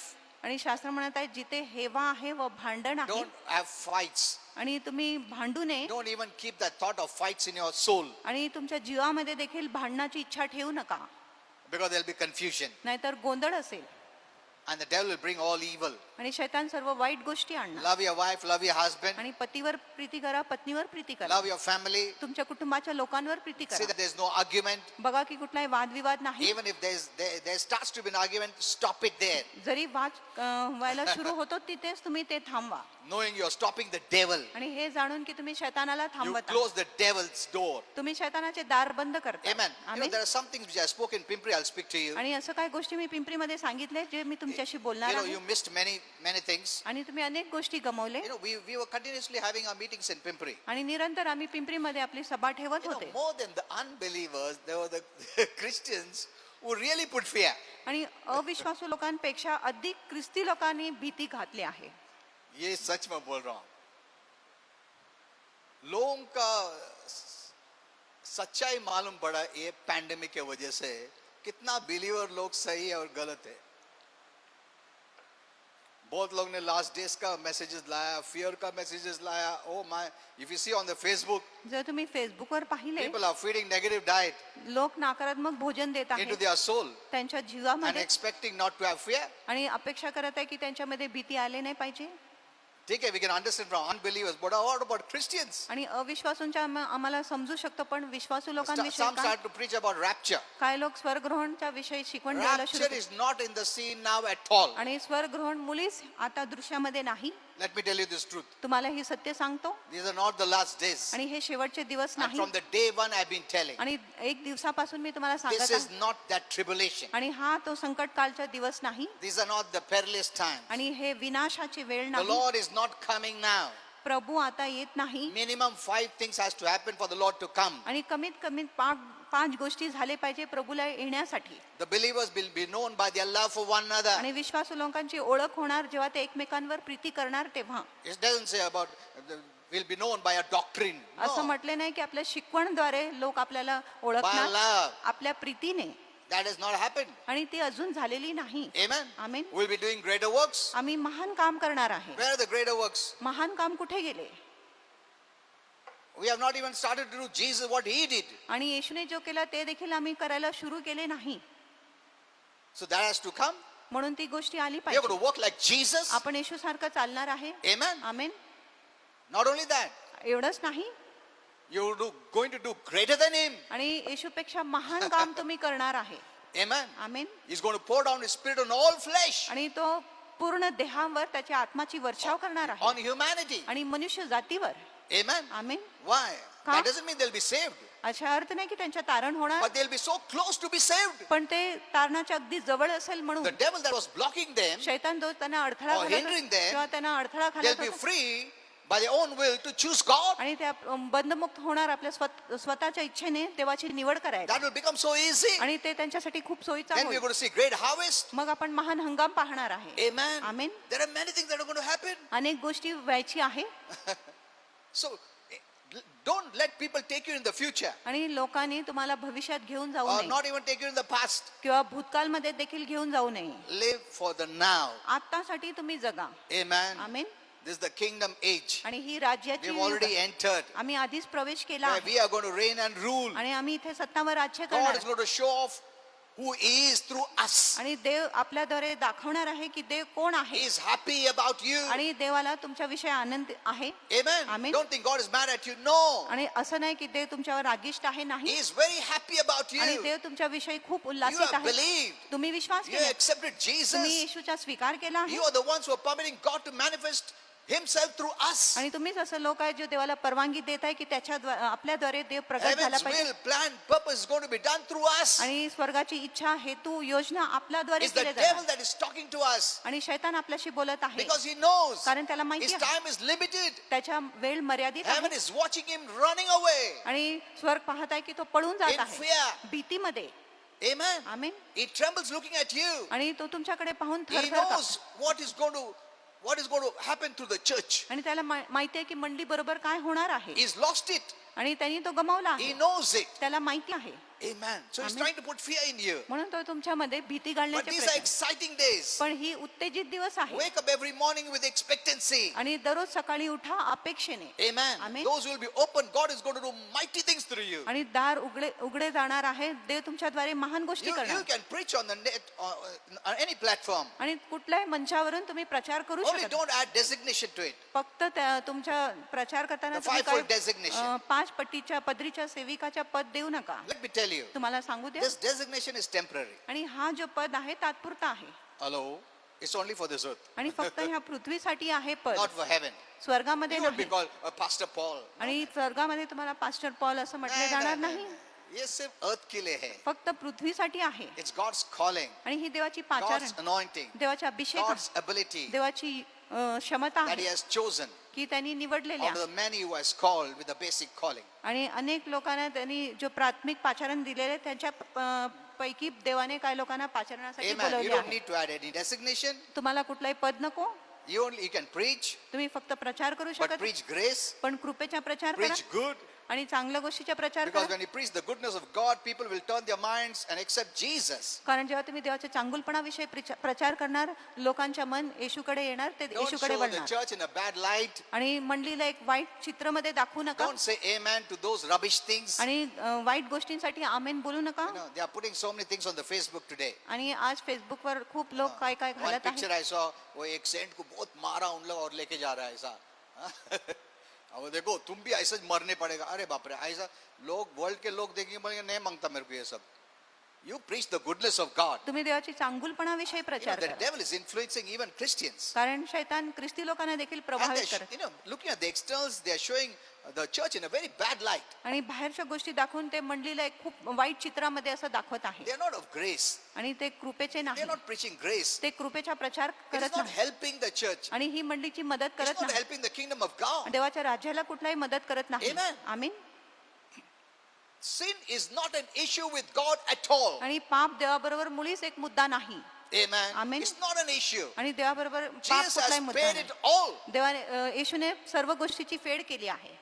Speaker 1: आणि शास्त्र म्हणत आहे जिथे हेवा आहे व भांडण आहे
Speaker 2: Don't have fights.
Speaker 1: आणि तुम्ही भांडू नये
Speaker 2: Don't even keep that thought of fights in your soul,
Speaker 1: आणि तुमच्या जीवामध्ये देखील भांडणाची इच्छा ठेवू नका,
Speaker 2: because there'll be confusion.
Speaker 1: नाहीतर गोंधळ असेल
Speaker 2: And the devil will bring all evil.
Speaker 1: आणि शैतान सर्व वाईट गोष्टी आणणार.
Speaker 2: Love your wife, love your husband,
Speaker 1: आणि पतीवर प्रीती करा, पत्नीवर प्रीती करा,
Speaker 2: love your family.
Speaker 1: तुमच्या कुटुंबाच्या लोकांवर प्रीती
Speaker 2: See
Speaker 1: करा.
Speaker 2: that there's no argument.
Speaker 1: बघा की कुठलाही वादविवाद नाही.
Speaker 2: Even if there starts to be an argument, stop it there.
Speaker 1: जरी वाद व्हायला सुरू होतो तिथेच तुम्ही ते थांबवा.
Speaker 2: Knowing you're stopping the devil,
Speaker 1: आणि हे जाणून की तुम्ही शैतानाला
Speaker 2: you
Speaker 1: थांबवता,
Speaker 2: close the devil's door.
Speaker 1: तुम्ही शैतानाचे दार बंद करता.
Speaker 2: Amen. You know,
Speaker 1: amen.
Speaker 2: there are some things which I spoke in Pimpri, I'll speak to you.
Speaker 1: आणि असं काही गोष्टी मी पिंपरीमध्ये सांगितले जे मी तुमच्याशी बोलणार
Speaker 2: You know,
Speaker 1: आहे.
Speaker 2: you missed many things.
Speaker 1: आणि तुम्ही अनेक गोष्टी गमावले.
Speaker 2: You know, we were continuously having our meetings in Pimpri.
Speaker 1: आणि निरंतर आम्ही पिंपरीमध्ये आपली सभा ठेवत
Speaker 2: You know,
Speaker 1: होते.
Speaker 2: more than the unbelievers, there were the Christians who really put fear.
Speaker 1: आणि अविश्वासू लोकांपेक्षा अधिक ख्रिस्ती लोकांनी भीती घातली आहे.
Speaker 2: ये सच में बोल रहा हूं. लोगों का सच्चाई मालूम पड़ा ये पैंडेमिक के वजह से, कितना बिलीवर लोग सही है और गलत है. बहुत लोग ने लास्ट डेज का मैसेजेस लाया, फियर का मैसेजेस लाया. Oh my, if you see on the Facebook,
Speaker 1: जर तुम्ही फेसबुकवर पाहिले
Speaker 2: people are feeding negative diet
Speaker 1: लोक नकारात्मक भोजन देत
Speaker 2: into
Speaker 1: आहेत
Speaker 2: their soul
Speaker 1: त्यांच्या
Speaker 2: and
Speaker 1: जीवामध्ये
Speaker 2: expecting not to have fear.
Speaker 1: आणि अपेक्षा करत आहे की त्यांच्यामध्ये भीती आले नाही पाहिजे.
Speaker 2: ठीक है, we can understand from unbelievers, but what about Christians?
Speaker 1: आणि अविश्वासूंच्या आम्हाला समजू शकतो, पण विश्वासू लोकांविषयी
Speaker 2: Some
Speaker 1: काय?
Speaker 2: start to preach about rapture.
Speaker 1: काय लोक स्वर्गग्रहणच्या विषयी शिकवण द्यायला सुरू
Speaker 2: Rapture is not in the scene now at all.
Speaker 1: आणि स्वर्गग्रहण मुलीच आता दृश्यामध्ये नाही.
Speaker 2: Let me tell you this truth.
Speaker 1: तुम्हाला ही सत्य सांगतो.
Speaker 2: These are not the last days.
Speaker 1: आणि हे शेवटचे दिवस
Speaker 2: And
Speaker 1: नाही.
Speaker 2: from the day one I've been telling,
Speaker 1: आणि एक दिवसापासून मी तुम्हाला
Speaker 2: this
Speaker 1: सांगत
Speaker 2: is
Speaker 1: आहे.
Speaker 2: not that tribulation.
Speaker 1: आणि हा तो संकट कालचा दिवस नाही.
Speaker 2: These are not the perilous times.
Speaker 1: आणि हे विनाशाची वेळ
Speaker 2: The
Speaker 1: नाही.
Speaker 2: Lord is not coming now.
Speaker 1: प्रभू आता येत नाही.
Speaker 2: Minimum 5 things has to happen for the Lord to come.
Speaker 1: आणि कमीत कमी पाच गोष्टी झाले पाहिजे प्रभूला येण्यासाठी.
Speaker 2: The believers will be known by their love for one another.
Speaker 1: आणि विश्वासू लोकांची ओळख होणार जेव्हा ते एकमेकांवर प्रीती करणार तेव्हा.
Speaker 2: It doesn't say about will be known by a doctrine.
Speaker 1: असं
Speaker 2: No,
Speaker 1: म्हटले नाही की आपल्या शिकवणद्वारे लोक आपल्याला
Speaker 2: by
Speaker 1: ओळखणार,
Speaker 2: love.
Speaker 1: आपल्या प्रीतीने.
Speaker 2: That has not happened.
Speaker 1: आणि ती अजून झालेली नाही.
Speaker 2: Amen.
Speaker 1: Amen.
Speaker 2: We'll be doing greater works.
Speaker 1: आम्ही महान काम करणार आहे.
Speaker 2: Where are the greater works?
Speaker 1: महान काम कुठे गेले?
Speaker 2: We have not even started to do Jesus what he did.
Speaker 1: आणि येशूने जो केला ते देखील आम्ही करायला सुरू केले नाही.
Speaker 2: So that has to come.
Speaker 1: म्हणून ती गोष्टी आली
Speaker 2: We are going
Speaker 1: पाहिजे.
Speaker 2: to walk like Jesus.
Speaker 1: आपण येशू सारखं चालणार आहे.
Speaker 2: Amen.
Speaker 1: Amen.
Speaker 2: Not only that,
Speaker 1: एवढंच नाही,
Speaker 2: you're going to do greater than him.
Speaker 1: आणि येशूपेक्षा महान काम तुम्ही करणार आहे.
Speaker 2: Amen.
Speaker 1: Amen.
Speaker 2: He's going to pour down his spirit on all flesh,
Speaker 1: आणि तो पूर्ण देहावर त्याच्या आत्माची वर्षाव करणार आहे.
Speaker 2: on humanity.
Speaker 1: आणि मनुष्य जातीवर.
Speaker 2: Amen.
Speaker 1: आमेन.
Speaker 2: Why?
Speaker 1: का?
Speaker 2: That doesn't mean they'll be saved,
Speaker 1: अशा अर्थ नाही की त्यांच्या तारण होणार,
Speaker 2: but they'll be so close to be saved.
Speaker 1: पण ते तारणाच्या अगदी जवळ असेल म्हणून
Speaker 2: The devil that was blocking them,
Speaker 1: शैतान जो त्यांना अडथळा
Speaker 2: or
Speaker 1: घालत
Speaker 2: hindering
Speaker 1: होता,
Speaker 2: them,
Speaker 1: किंवा त्यांना अडथळा
Speaker 2: they'll
Speaker 1: घालत
Speaker 2: be
Speaker 1: होता,
Speaker 2: free by their own will to choose God.
Speaker 1: आणि त्या बंधमुक्त होणार आपल्या स्वतःच्या इच्छेने देवाची निवड करायची.
Speaker 2: That will become so easy.
Speaker 1: आणि ते त्यांच्यासाठी खूप सोयीचं
Speaker 2: Then we're
Speaker 1: होईल.
Speaker 2: going to see great harvest.
Speaker 1: मग आपण महान हंगाम पाहणार आहे.
Speaker 2: Amen.
Speaker 1: Amen.
Speaker 2: There are many things that are going to happen.
Speaker 1: अनेक गोष्टी व्हायची आहे.
Speaker 2: So don't let people take you in the future,
Speaker 1: आणि लोकांनी तुम्हाला भविष्यात घेऊन जाऊ
Speaker 2: or
Speaker 1: नये,
Speaker 2: not even take you in the past.
Speaker 1: किंवा भूतकाळमध्ये देखील घेऊन जाऊ नये.
Speaker 2: Live for the now.
Speaker 1: आत्तासाठी तुम्ही जगा.
Speaker 2: Amen.
Speaker 1: Amen.
Speaker 2: This is the kingdom age.
Speaker 1: आणि ही राज्याची
Speaker 2: We've already
Speaker 1: युग.
Speaker 2: entered,
Speaker 1: आम्ही आधीच प्रवेश केला
Speaker 2: where
Speaker 1: आहे.
Speaker 2: we are going to reign and rule.
Speaker 1: आणि आम्ही इथे सत्तावर राज्य
Speaker 2: God
Speaker 1: करणार
Speaker 2: is going to show off who he is through us.
Speaker 1: आणि देव आपल्याद्वारे दाखवणार आहे की देव कोण
Speaker 2: He
Speaker 1: आहे.
Speaker 2: is happy about you.
Speaker 1: आणि देवाला तुमच्या विषयी आनंद आहे.
Speaker 2: Amen.
Speaker 1: Amen.
Speaker 2: Don't think God is mad at you. No.
Speaker 1: आणि असं नाही की देव तुमच्यावर रागिष्ट आहे,
Speaker 2: He
Speaker 1: नाही.
Speaker 2: is very happy about
Speaker 1: आणि
Speaker 2: you.
Speaker 1: देव तुमच्या विषयी खूप
Speaker 2: You
Speaker 1: उल्हासित
Speaker 2: have
Speaker 1: आहे.
Speaker 2: believed.
Speaker 1: तुम्ही विश्वास
Speaker 2: You
Speaker 1: केला,
Speaker 2: accepted
Speaker 1: तुम्ही
Speaker 2: Jesus.
Speaker 1: येशूचा स्वीकार केला आहे.
Speaker 2: You are the ones who are permitting God to manifest himself through us.
Speaker 1: आणि तुम्हीच असं लोक आहे जो देवाला परवानगी देत आहे की त्याच्या आपल्याद्वारे देव प्रगट झाला
Speaker 2: Heaven's
Speaker 1: पाहिजे.
Speaker 2: will, plan, purpose is going to be done through us.
Speaker 1: आणि स्वर्गाची इच्छा, हेतू, योजना आपल्याद्वारे
Speaker 2: It's the
Speaker 1: केल्या
Speaker 2: devil
Speaker 1: जातात.
Speaker 2: that is talking to us,
Speaker 1: आणि शैतान आपल्याशी बोलत आहे,
Speaker 2: because he knows
Speaker 1: कारण त्याला माहिती
Speaker 2: his
Speaker 1: आहे
Speaker 2: time is limited.
Speaker 1: त्याच्या वेळ मर्यादित
Speaker 2: Heaven
Speaker 1: आहे.
Speaker 2: is watching him running away
Speaker 1: आणि स्वर्ग पाहत आहे की तो पळून जात
Speaker 2: in
Speaker 1: आहे
Speaker 2: fear.
Speaker 1: भीतीमध्ये.
Speaker 2: Amen.
Speaker 1: Amen.
Speaker 2: He trembles looking at you.
Speaker 1: आणि तो तुमच्याकडे पाहून
Speaker 2: He
Speaker 1: थरथर
Speaker 2: knows
Speaker 1: कापतो.
Speaker 2: what is going to happen through the church.
Speaker 1: आणि त्याला माहिती आहे की मंडळी बरोबर काय होणार आहे.
Speaker 2: He's lost it.
Speaker 1: आणि त्यांनी तो गमावला
Speaker 2: He
Speaker 1: आहे.
Speaker 2: knows it.
Speaker 1: त्याला माहिती आहे.
Speaker 2: Amen. So he's
Speaker 1: Amen.
Speaker 2: trying to put fear in you.
Speaker 1: म्हणून तो तुमच्यामध्ये भीती
Speaker 2: But
Speaker 1: घालण्याचे
Speaker 2: these are
Speaker 1: प्रयत्न.
Speaker 2: exciting days.
Speaker 1: पण ही उत्तेजित दिवस आहे.
Speaker 2: Wake up every morning with expectancy.
Speaker 1: आणि दररोज सकाळी उठा अपेक्षेने.
Speaker 2: Amen.
Speaker 1: Amen.
Speaker 2: Those will be open. God is going to do mighty things through you.
Speaker 1: आणि दार उघडे जाणार आहे. देव तुमच्याद्वारे महान गोष्टी
Speaker 2: You
Speaker 1: करणार.
Speaker 2: can preach on the net, on any platform.
Speaker 1: आणि कुठल्याही मंचावरून तुम्ही प्रचार करू
Speaker 2: Only
Speaker 1: शकता.
Speaker 2: don't add designation to it.
Speaker 1: फक्त तुमच्या प्रचार करताना
Speaker 2: The
Speaker 1: तुम्ही
Speaker 2: fivefold designation.
Speaker 1: 5 पट्टीच्या पदरीच्या सेविकाच्या पद देऊ नका.
Speaker 2: Let me tell you,
Speaker 1: तुम्हाला सांगू द्या.
Speaker 2: this designation is temporary.
Speaker 1: आणि हा जो पद आहे तात्पुरता आहे.
Speaker 2: Hello? It's only for this earth,
Speaker 1: आणि फक्त ह्या पृथ्वीसाठी आहे पद.
Speaker 2: not for heaven.
Speaker 1: स्वर्गामध्ये
Speaker 2: You won't be
Speaker 1: नाही.
Speaker 2: called Pastor Paul.
Speaker 1: आणि स्वर्गामध्ये तुम्हाला पास्टर पॉल असं म्हटले जाणार नाही.
Speaker 2: ये सिर्फ अर्थ के लिए है.
Speaker 1: फक्त पृथ्वीसाठी आहे.
Speaker 2: It's God's calling,
Speaker 1: आणि ही देवाची
Speaker 2: God's
Speaker 1: पाचारण,
Speaker 2: anointing,
Speaker 1: देवाचा अभिषेक आहे.
Speaker 2: God's ability
Speaker 1: देवाची क्षमता
Speaker 2: that He
Speaker 1: आहे
Speaker 2: has chosen
Speaker 1: की त्यांनी निवडलेले
Speaker 2: out of
Speaker 1: आहे.
Speaker 2: the many who has called with the basic calling.
Speaker 1: आणि अनेक लोकांना त्यांनी जो प्राथमिक पाचारण दिलेले त्यांच्या पैकी देवाने काही लोकांना पाचारणासाठी
Speaker 2: Amen. You
Speaker 1: बोलवले
Speaker 2: don't
Speaker 1: आहे.
Speaker 2: need to add any designation.
Speaker 1: तुम्हाला कुठलाही पद नको.
Speaker 2: You can preach,
Speaker 1: तुम्ही फक्त प्रचार करू
Speaker 2: but
Speaker 1: शकत,
Speaker 2: preach grace,
Speaker 1: पण कृपेचा प्रचार करा
Speaker 2: preach good.
Speaker 1: आणि चांगल्या गोष्टीचा प्रचार
Speaker 2: Because
Speaker 1: करा.
Speaker 2: when you preach the goodness of God, people will turn their minds and accept Jesus.
Speaker 1: कारण जेव्हा तुम्ही देवाच्या चांगुलपणाविषयी प्रचार करणार, लोकांच्या मन येशूकडे येणार, ते
Speaker 2: Don't
Speaker 1: येशूकडे
Speaker 2: show the
Speaker 1: वळणार.
Speaker 2: church in a bad light.
Speaker 1: आणि मंडळीला एक वाईट चित्रमध्ये दाखवू नका.
Speaker 2: Don't say amen to those rubbish things.
Speaker 1: आणि वाईट गोष्टींसाठी आमेन बोलू नका.
Speaker 2: You know, they are putting so many things on the Facebook today.
Speaker 1: आणि आज फेसबुकवर खूप लोक काय काय
Speaker 2: One
Speaker 1: घालत
Speaker 2: picture
Speaker 1: आहेत.
Speaker 2: I saw, वो एक सेंट को बहुत मारा उन लोग और लेके जा रहा है ऐसा. अब देखो तुम भी ऐसा मरने पड़ेगा. अरे बाप रे, ऐसा लोग वर्ल्ड के लोग देखेंगे बोलेंगे नहीं मांगता मेरे को ये सब. You preach the goodness of God.
Speaker 1: तुम्ही देवाची चांगुलपणाविषयी
Speaker 2: You know,
Speaker 1: प्रचार
Speaker 2: the
Speaker 1: करा.
Speaker 2: devil is influencing even Christians.
Speaker 1: कारण शैतान ख्रिस्ती लोकांना देखील
Speaker 2: And
Speaker 1: प्रभावित
Speaker 2: they're,
Speaker 1: करत.
Speaker 2: you know, looking at the externals, they are showing the church in a very bad light.
Speaker 1: आणि बाहेरच्या गोष्टी दाखवून ते मंडळीला एक खूप वाईट चित्रामध्ये असं दाखवत आहे.
Speaker 2: They are not of grace.
Speaker 1: आणि ते कृपेचे
Speaker 2: They
Speaker 1: नाही.
Speaker 2: are not preaching grace.
Speaker 1: ते कृपेचा प्रचार
Speaker 2: It is
Speaker 1: करत
Speaker 2: not
Speaker 1: नाही.
Speaker 2: helping the church.
Speaker 1: आणि ही मंडळीची मदत
Speaker 2: It's
Speaker 1: करत
Speaker 2: not
Speaker 1: नाही.
Speaker 2: helping the kingdom of God.
Speaker 1: देवाच्या राज्याला कुठलाही मदत करत नाही.
Speaker 2: Amen.
Speaker 1: आमीन.
Speaker 2: Sin is not an issue with God at all.
Speaker 1: आणि पाप देवाबरोबर मुळीच एक मुद्दा नाही.
Speaker 2: Amen.
Speaker 1: Amen.
Speaker 2: It's not an issue.
Speaker 1: आणि देवाबरोबर पाप
Speaker 2: Jesus
Speaker 1: कुठलाही
Speaker 2: has
Speaker 1: मुद्दा
Speaker 2: paid
Speaker 1: नाही.
Speaker 2: it all.
Speaker 1: देवाने येशूने सर्व गोष्टीची फेड केली आहे.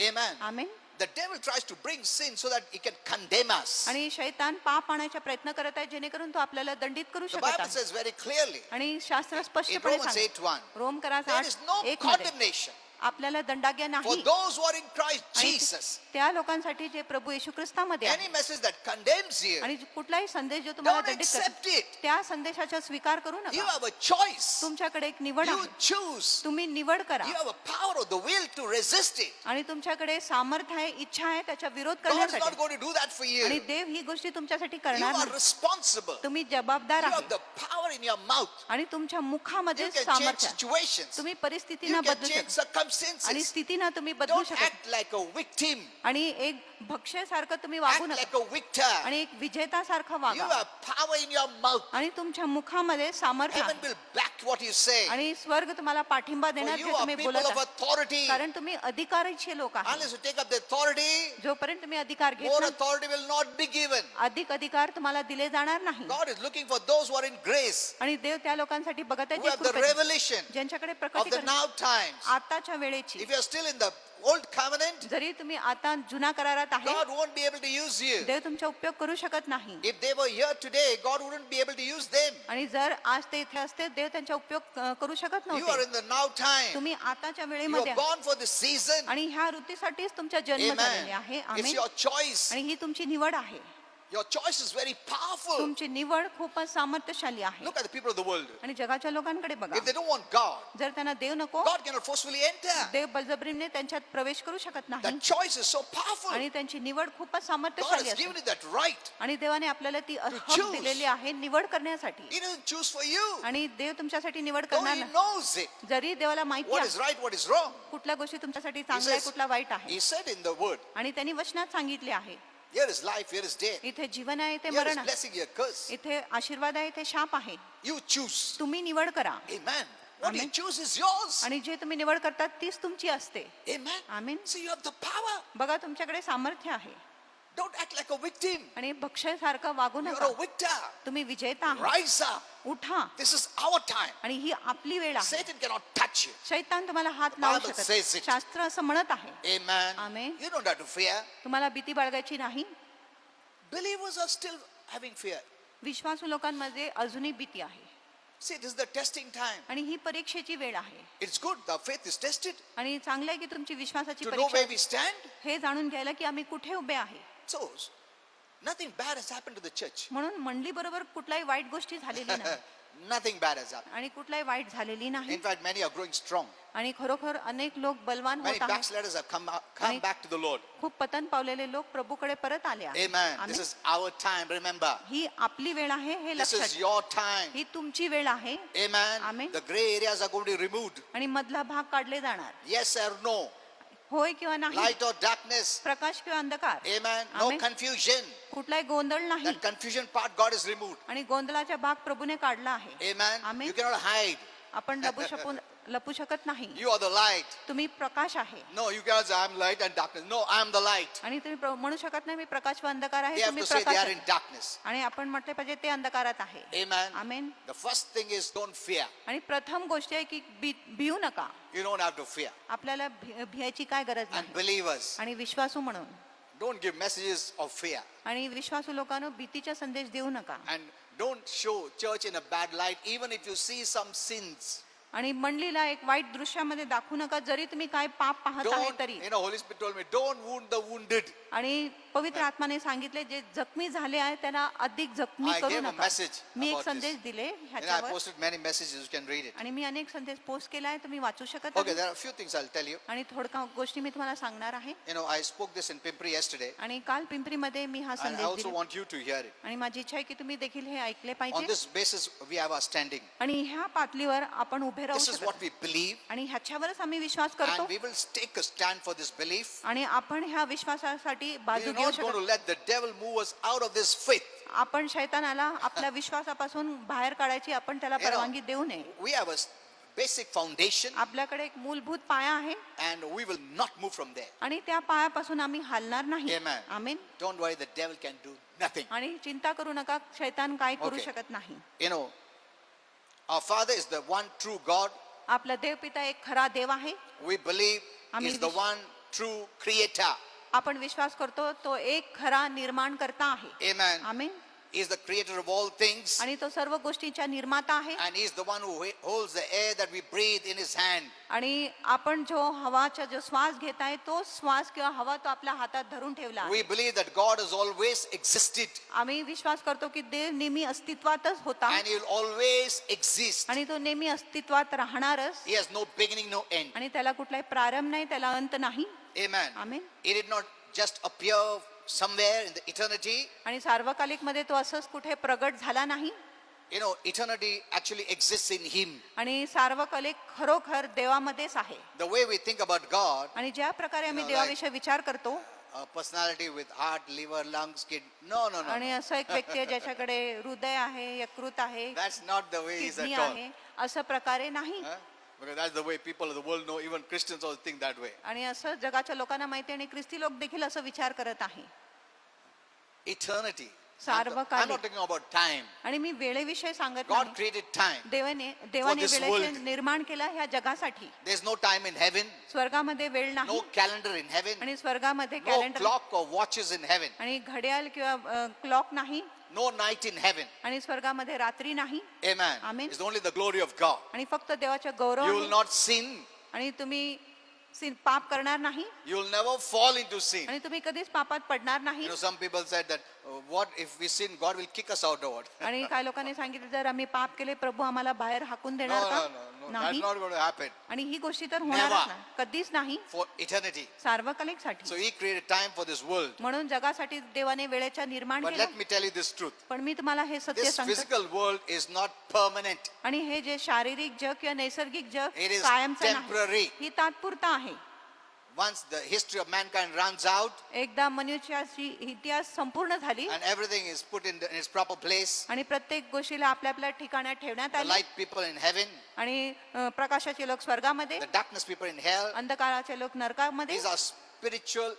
Speaker 2: Amen.
Speaker 1: आमीन.
Speaker 2: The devil tries to bring sin so that he can condemn us.
Speaker 1: आणि शैतान पाप आणण्याचा प्रयत्न करत आहे जेणेकरून तो आपल्याला दंडित करू
Speaker 2: The
Speaker 1: शकत
Speaker 2: Bible
Speaker 1: आहे.
Speaker 2: says very clearly
Speaker 1: आणि शास्त्र
Speaker 2: in
Speaker 1: स्पष्टपणे
Speaker 2: Romans
Speaker 1: सांगते
Speaker 2: 8:1,
Speaker 1: रोम करा
Speaker 2: there is no
Speaker 1: 8 मध्ये
Speaker 2: condemnation
Speaker 1: आपल्याला दंडाज्ञा
Speaker 2: for
Speaker 1: नाही.
Speaker 2: those who are in Christ
Speaker 1: आणि
Speaker 2: Jesus.
Speaker 1: त्या लोकांसाठी जे प्रभू येशू ख्रिस्तामध्ये
Speaker 2: Any
Speaker 1: आहे.
Speaker 2: message that condemns you,
Speaker 1: आणि कुठलाही संदेश जो तुम्हाला
Speaker 2: don't
Speaker 1: दंडित
Speaker 2: accept
Speaker 1: करतो
Speaker 2: it.
Speaker 1: त्या संदेशाचा स्वीकार करू
Speaker 2: You
Speaker 1: नका.
Speaker 2: have a choice.
Speaker 1: तुमच्याकडे एक निवड
Speaker 2: You
Speaker 1: आहे.
Speaker 2: choose.
Speaker 1: तुम्ही निवड करा.
Speaker 2: You have a power of the will to resist it.
Speaker 1: आणि तुमच्याकडे सामर्थ्य आहे, इच्छा आहे त्याचा विरोध
Speaker 2: God is not
Speaker 1: करण्यासाठी.
Speaker 2: going to do that for
Speaker 1: आणि
Speaker 2: you.
Speaker 1: देव ही गोष्टी तुमच्यासाठी
Speaker 2: You
Speaker 1: करणार
Speaker 2: are
Speaker 1: नाही.
Speaker 2: responsible.
Speaker 1: तुम्ही जबाबदार
Speaker 2: You
Speaker 1: आहे.
Speaker 2: have the power in your mouth.
Speaker 1: आणि तुमच्या मुखामध्ये
Speaker 2: You can change
Speaker 1: सामर्थ्य आहे.
Speaker 2: situations.
Speaker 1: तुम्ही
Speaker 2: You
Speaker 1: परिस्थितीनं
Speaker 2: can
Speaker 1: बदलू
Speaker 2: change
Speaker 1: शकता. आणि
Speaker 2: circumstances.
Speaker 1: स्थितीनं तुम्ही बदलू
Speaker 2: Don't
Speaker 1: शकता.
Speaker 2: act like a victim.
Speaker 1: आणि एक भक्ष्यासारखं तुम्ही वागू
Speaker 2: Act
Speaker 1: नका.
Speaker 2: like a victor.
Speaker 1: आणि एक विजेतासारखं
Speaker 2: You
Speaker 1: वागा.
Speaker 2: have power in your mouth.
Speaker 1: आणि तुमच्या मुखामध्ये सामर्थ्य
Speaker 2: Heaven
Speaker 1: आहे.
Speaker 2: will back what you say.
Speaker 1: आणि स्वर्ग तुम्हाला पाठिंबा
Speaker 2: For
Speaker 1: देणार जे
Speaker 2: you are
Speaker 1: तुम्ही
Speaker 2: people
Speaker 1: बोलत
Speaker 2: of
Speaker 1: आहात.
Speaker 2: authority.
Speaker 1: कारण तुम्ही अधिकाराचे लोक आहात.
Speaker 2: Unless you take up the authority,
Speaker 1: जोपर्यंत तुम्ही अधिकार घेत
Speaker 2: more
Speaker 1: नाही,
Speaker 2: authority will not be given.
Speaker 1: अधिक अधिकार तुम्हाला दिले जाणार नाही.
Speaker 2: God is looking for those who are in grace,
Speaker 1: आणि देव त्या लोकांसाठी बघत आहे
Speaker 2: who
Speaker 1: जे
Speaker 2: have the
Speaker 1: कृपेचे,
Speaker 2: revelation
Speaker 1: ज्यांच्याकडे
Speaker 2: of the
Speaker 1: प्रकटीकरण
Speaker 2: now times.
Speaker 1: आताच्या वेळेची.
Speaker 2: If you are still in the old covenant,
Speaker 1: जरी तुम्ही आता जुना करारात आहे,
Speaker 2: God won't be able to use you.
Speaker 1: देव तुमचा उपयोग करू शकत नाही.
Speaker 2: If they were here today, God wouldn't be able to use them.
Speaker 1: आणि जर आज ते इथे असते, देव त्यांचा उपयोग करू शकत
Speaker 2: You are
Speaker 1: नव्हते.
Speaker 2: in the now time.
Speaker 1: तुम्ही आताच्या
Speaker 2: You
Speaker 1: वेळेमध्ये
Speaker 2: are
Speaker 1: आहे.
Speaker 2: born for this season.
Speaker 1: आणि ह्या ऋतूसाठीच तुमचा जन्म झालेला आहे.
Speaker 2: Amen. It's
Speaker 1: amen.
Speaker 2: your choice.
Speaker 1: आणि ही तुमची निवड आहे.
Speaker 2: Your choice is very powerful.
Speaker 1: तुमची निवड खूपच सामर्थ्यशाली आहे.
Speaker 2: Look at the people of the world.
Speaker 1: आणि जगाच्या लोकांकडे बघा.
Speaker 2: If they don't want God,
Speaker 1: जर त्यांना देव नको,
Speaker 2: God cannot forcefully enter.
Speaker 1: देव बळजबरीने त्यांच्यात प्रवेश करू शकत नाही.
Speaker 2: That choice is so powerful.
Speaker 1: आणि त्यांची निवड खूपच
Speaker 2: God
Speaker 1: सामर्थ्यशाली
Speaker 2: has
Speaker 1: असते.
Speaker 2: given you that right.
Speaker 1: आणि देवाने आपल्याला ती हक
Speaker 2: choose.
Speaker 1: दिलेली आहे निवड करण्यासाठी.
Speaker 2: He doesn't choose for you.
Speaker 1: आणि देव तुमच्यासाठी निवड
Speaker 2: Though
Speaker 1: करणार
Speaker 2: He
Speaker 1: नाही.
Speaker 2: knows it.
Speaker 1: जरी देवाला माहिती
Speaker 2: What
Speaker 1: आहे
Speaker 2: is right, what is wrong.
Speaker 1: कुठल्या गोष्टी तुमच्यासाठी
Speaker 2: He
Speaker 1: चांगल्या आहे
Speaker 2: says,
Speaker 1: कुठला वाईट आहे.
Speaker 2: He said in the word,
Speaker 1: आणि त्यांनी वचनात सांगितले आहे,
Speaker 2: here is life, here is death.
Speaker 1: इथे जीवन आहे इथे
Speaker 2: Here
Speaker 1: मरण
Speaker 2: is
Speaker 1: आहे.
Speaker 2: blessing, here curse.
Speaker 1: इथे आशीर्वाद आहे इथे शाप आहे.
Speaker 2: You choose.
Speaker 1: तुम्ही निवड करा.
Speaker 2: Amen. What you
Speaker 1: Amen.
Speaker 2: choose is yours.
Speaker 1: आणि जे तुम्ही निवड करतात तीच तुमची असते.
Speaker 2: Amen.
Speaker 1: आमीन.
Speaker 2: So you have the power.
Speaker 1: बघा तुमच्याकडे सामर्थ्य आहे.
Speaker 2: Don't act like a victim.
Speaker 1: आणि भक्ष्यासारखं वागू
Speaker 2: You're
Speaker 1: नका.
Speaker 2: a victor.
Speaker 1: तुम्ही विजेता आहात.
Speaker 2: Rise up.
Speaker 1: उठा.
Speaker 2: This is our time.
Speaker 1: आणि ही आपली वेळ आहे.
Speaker 2: Satan cannot touch you.
Speaker 1: शैतान तुम्हाला हात
Speaker 2: The
Speaker 1: लावू
Speaker 2: Bible
Speaker 1: शकत
Speaker 2: says
Speaker 1: नाही.
Speaker 2: it.
Speaker 1: शास्त्र असं म्हणत आहे.
Speaker 2: Amen.
Speaker 1: Amen.
Speaker 2: You don't have to fear.
Speaker 1: तुम्हाला भीती बाळगायची नाही.
Speaker 2: Believers are still having fear.
Speaker 1: विश्वासू लोकांमध्ये अजूनही भीती आहे.
Speaker 2: See, this is the testing time.
Speaker 1: आणि ही परीक्षेची वेळ आहे.
Speaker 2: It's good. The faith is tested.
Speaker 1: आणि चांगलं आहे की तुमची विश्वासाची
Speaker 2: To know
Speaker 1: परीक्षा
Speaker 2: where we stand.
Speaker 1: हे जाणून घ्यायला की आम्ही कुठे उभे आहे.
Speaker 2: So, nothing bad has happened to the church.
Speaker 1: म्हणून मंडळी बरोबर कुठलाही वाईट गोष्टी झालेली नाही.
Speaker 2: Nothing bad has happened.
Speaker 1: आणि कुठलाही वाईट झालेली नाही.
Speaker 2: In fact, many are growing strong.
Speaker 1: आणि खरोखर अनेक लोक बलवान
Speaker 2: Many
Speaker 1: होत आहेत.
Speaker 2: backsliders have come back to the Lord.
Speaker 1: खूप पतन पावलेले लोक प्रभूकडे परत आले आहेत.
Speaker 2: Amen.
Speaker 1: Amen.
Speaker 2: This is our time. Remember,
Speaker 1: ही आपली वेळ आहे हे
Speaker 2: this
Speaker 1: लक्षात
Speaker 2: is
Speaker 1: ठेवा.
Speaker 2: your time.
Speaker 1: ही तुमची वेळ आहे.
Speaker 2: Amen.
Speaker 1: Amen.
Speaker 2: The gray areas are going to be removed.
Speaker 1: आणि मधला भाग काढले जाणार.
Speaker 2: Yes or no?
Speaker 1: होय किंवा नाही.
Speaker 2: Light or darkness?
Speaker 1: प्रकाश किंवा अंधकार.
Speaker 2: Amen. No
Speaker 1: Amen.
Speaker 2: confusion.
Speaker 1: कुठलाही गोंधळ नाही.
Speaker 2: That confusion part God has removed.
Speaker 1: आणि गोंधळाचा भाग प्रभूने काढला आहे.
Speaker 2: Amen.
Speaker 1: Amen.
Speaker 2: You cannot hide.
Speaker 1: आपण लपू शकत नाही.
Speaker 2: You are the light.
Speaker 1: तुम्ही प्रकाश आहे.
Speaker 2: No, you cannot say I'm light and darkness. No, I'm the light.
Speaker 1: आणि तुम्ही म्हणू शकत नाही मी प्रकाश व अंधकार
Speaker 2: They
Speaker 1: आहे.
Speaker 2: have
Speaker 1: तुम्ही
Speaker 2: to say they
Speaker 1: Prakash
Speaker 2: are in
Speaker 1: आहे.
Speaker 2: darkness.
Speaker 1: आणि आपण म्हटले पाहिजे ते अंधकारात आहे.
Speaker 2: Amen.
Speaker 1: Amen.
Speaker 2: The first thing is don't fear.
Speaker 1: आणि प्रथम गोष्ट आहे की भिऊ नका.
Speaker 2: You don't have to fear.
Speaker 1: आपल्याला भियाची काय गरज
Speaker 2: And
Speaker 1: नाही.
Speaker 2: believers,
Speaker 1: आणि विश्वासू म्हणून
Speaker 2: don't give messages of fear.
Speaker 1: आणि विश्वासू लोकांना भीतीचा संदेश देऊ नका.
Speaker 2: And don't show church in a bad light, even if you see some sins.
Speaker 1: आणि मंडळीला एक वाईट दृश्यामध्ये दाखवू नका जरी तुम्ही काय पाप पाहत आहे
Speaker 2: Don't,
Speaker 1: तरी.
Speaker 2: Holy Spirit told me, don't wound the wounded.
Speaker 1: आणि पवित्र आत्माने सांगितले जे जखमी झाले आहे त्यांना अधिक जखमी
Speaker 2: I
Speaker 1: करू
Speaker 2: gave a
Speaker 1: नका.
Speaker 2: message
Speaker 1: मी एक
Speaker 2: about
Speaker 1: संदेश
Speaker 2: this.
Speaker 1: दिले
Speaker 2: I
Speaker 1: ह्याच्यावर.
Speaker 2: posted many messages, you can read it.
Speaker 1: आणि मी अनेक संदेश पोस्ट केला आहे तुम्ही वाचू शकत
Speaker 2: Okay,
Speaker 1: आहे.
Speaker 2: there are a few things I'll tell you.
Speaker 1: आणि थोडक्या गोष्टी मी तुम्हाला सांगणार आहे.
Speaker 2: I spoke this in Pimpri yesterday,
Speaker 1: आणि काल पिंपरीमध्ये मी हा
Speaker 2: and I
Speaker 1: संदेश
Speaker 2: also
Speaker 1: दिला.
Speaker 2: want you to hear it.
Speaker 1: आणि माझी इच्छा आहे की तुम्ही देखील हे ऐकले
Speaker 2: On
Speaker 1: पाहिजे.
Speaker 2: this basis, we have our standing.
Speaker 1: आणि ह्या पातळीवर आपण उभे राहू
Speaker 2: This is
Speaker 1: शकतो.
Speaker 2: what we believe,
Speaker 1: आणि ह्याच्यावरच आम्ही विश्वास करतो.
Speaker 2: and we will take a stand for this belief.
Speaker 1: आणि आपण ह्या विश्वासासाठी
Speaker 2: We
Speaker 1: बाजू
Speaker 2: are
Speaker 1: घेऊ
Speaker 2: not going to
Speaker 1: शकतो.
Speaker 2: let the devil move us out of this faith.
Speaker 1: आपण शैतानाला आपल्या विश्वासापासून बाहेर काढायची आपण त्याला
Speaker 2: You know,
Speaker 1: परवानगी देऊ नये.
Speaker 2: We have a basic foundation,
Speaker 1: आपल्याकडे एक मूलभूत पाया आहे
Speaker 2: and we will not move from there.
Speaker 1: आणि त्या पायापासून आम्ही हलणार नाही.
Speaker 2: Amen.
Speaker 1: Amen.
Speaker 2: Don't worry, the devil can do nothing.
Speaker 1: आणि चिंता करू नका शैतान काय करू
Speaker 2: Okay.
Speaker 1: शकत नाही.
Speaker 2: Our Father is the one true God.
Speaker 1: आपला देवपिता एक खरा देव आहे.
Speaker 2: We believe
Speaker 1: आम्ही
Speaker 2: is the one true creator.
Speaker 1: आपण विश्वास करतो तो एक खरा निर्माण करता आहे.
Speaker 2: Amen.
Speaker 1: Amen.
Speaker 2: He is the creator of all things,
Speaker 1: आणि तो सर्व गोष्टींचा निर्माता आहे.
Speaker 2: and he is the one who holds the air that we breathe in his hand.
Speaker 1: आणि आपण जो हवाचा जो श्वास घेत आहे तो श्वास किंवा हवा तो आपल्या हातात धरून ठेवला आहे.
Speaker 2: We believe that God has always existed,
Speaker 1: आम्ही विश्वास करतो की देव नेहमी अस्तित्वातच होता
Speaker 2: and he will always exist.
Speaker 1: आणि तो नेहमी अस्तित्वात राहणारच.
Speaker 2: He has no beginning, no end.
Speaker 1: आणि त्याला कुठलाही प्रारंभ नाही त्याला अंत नाही.
Speaker 2: Amen.
Speaker 1: Amen.
Speaker 2: He did not just appear somewhere in the eternity.
Speaker 1: आणि सार्वकालिक मध्ये तो असंच कुठे प्रगट झाला नाही.
Speaker 2: Eternity actually exists in him.
Speaker 1: आणि सार्वकालिक खरोखर देवामध्येच आहे.
Speaker 2: The way we think about God,
Speaker 1: आणि ज्या प्रकारे आम्ही
Speaker 2: You know,
Speaker 1: देवाविषयी विचार करतो
Speaker 2: a personality with heart, liver, lungs, kidney. No.
Speaker 1: आणि असं एक व्यक्ती आहे ज्याच्याकडे हृदय आहे यकृत आहे
Speaker 2: That's not the way he is
Speaker 1: kidney
Speaker 2: at all.
Speaker 1: आहे असं प्रकारे नाही.
Speaker 2: Huh? Because that's the way people of the world know. Even Christians also think that way.
Speaker 1: आणि असं जगाच्या लोकांना माहिती आणि ख्रिस्ती लोक देखील असं विचार करत आहे.
Speaker 2: Eternity. I'm
Speaker 1: सार्वकालिक.
Speaker 2: not talking about time.
Speaker 1: आणि मी वेळेविषयी सांगत
Speaker 2: God
Speaker 1: नाही.
Speaker 2: created time.
Speaker 1: देवाने
Speaker 2: this
Speaker 1: वेळेचे
Speaker 2: world.
Speaker 1: निर्माण केलं ह्या जगासाठी.
Speaker 2: There's no time in heaven,
Speaker 1: स्वर्गामध्ये वेळ नाही
Speaker 2: no calendar in heaven,
Speaker 1: आणि स्वर्गामध्ये
Speaker 2: no
Speaker 1: calendar
Speaker 2: clock or watches in heaven,
Speaker 1: आणि घड्याळ किंवा क्लॉक नाही
Speaker 2: no night in heaven.
Speaker 1: आणि स्वर्गामध्ये रात्री नाही.
Speaker 2: Amen.
Speaker 1: Amen.
Speaker 2: It's only the glory of God.
Speaker 1: आणि फक्त देवाचं गौरव
Speaker 2: You
Speaker 1: आहे.
Speaker 2: will not sin.
Speaker 1: आणि तुम्ही पाप करणार नाही
Speaker 2: You will never fall into sin.
Speaker 1: आणि तुम्ही कधीच पापात पडणार नाही.
Speaker 2: Some people said that, what if we sin, God will kick us out or what?
Speaker 1: आणि काही लोकांनी सांगितलं जर आम्ही पाप केले प्रभू आम्हाला बाहेर हाकून
Speaker 2: No,
Speaker 1: देणार का.
Speaker 2: that's
Speaker 1: नाही.
Speaker 2: not going to happen
Speaker 1: आणि ही गोष्टी तर होणारच
Speaker 2: Never.
Speaker 1: नाही कधीच नाही
Speaker 2: for eternity.
Speaker 1: सार्वकालिक
Speaker 2: So
Speaker 1: साठी.
Speaker 2: he created time for this world.
Speaker 1: म्हणून जगासाठी देवाने वेळेच्या निर्माण
Speaker 2: But
Speaker 1: केलं.
Speaker 2: let me tell you this truth.
Speaker 1: पण मी तुम्हाला हे सत्य
Speaker 2: This
Speaker 1: सांगतो.
Speaker 2: physical world is not permanent.
Speaker 1: आणि हे जे शारीरिक जग किंवा नैसर्गिक जग
Speaker 2: It is
Speaker 1: कायमचं
Speaker 2: temporary.
Speaker 1: नाही. ही तात्पुरता आहे.
Speaker 2: Once the history of mankind runs out
Speaker 1: एकदा मनुष्याची इतिहास संपूर्ण झाली
Speaker 2: and everything is put in its proper place,
Speaker 1: आणि प्रत्येक गोष्टीला आपल्या आपल्या ठिकाणात ठेवण्यात
Speaker 2: the
Speaker 1: आली
Speaker 2: light people in heaven,
Speaker 1: आणि प्रकाशाचे लोक स्वर्गामध्ये
Speaker 2: the darkness people in hell,
Speaker 1: अंधकाराचे लोक नरकामध्ये.
Speaker 2: these are spiritual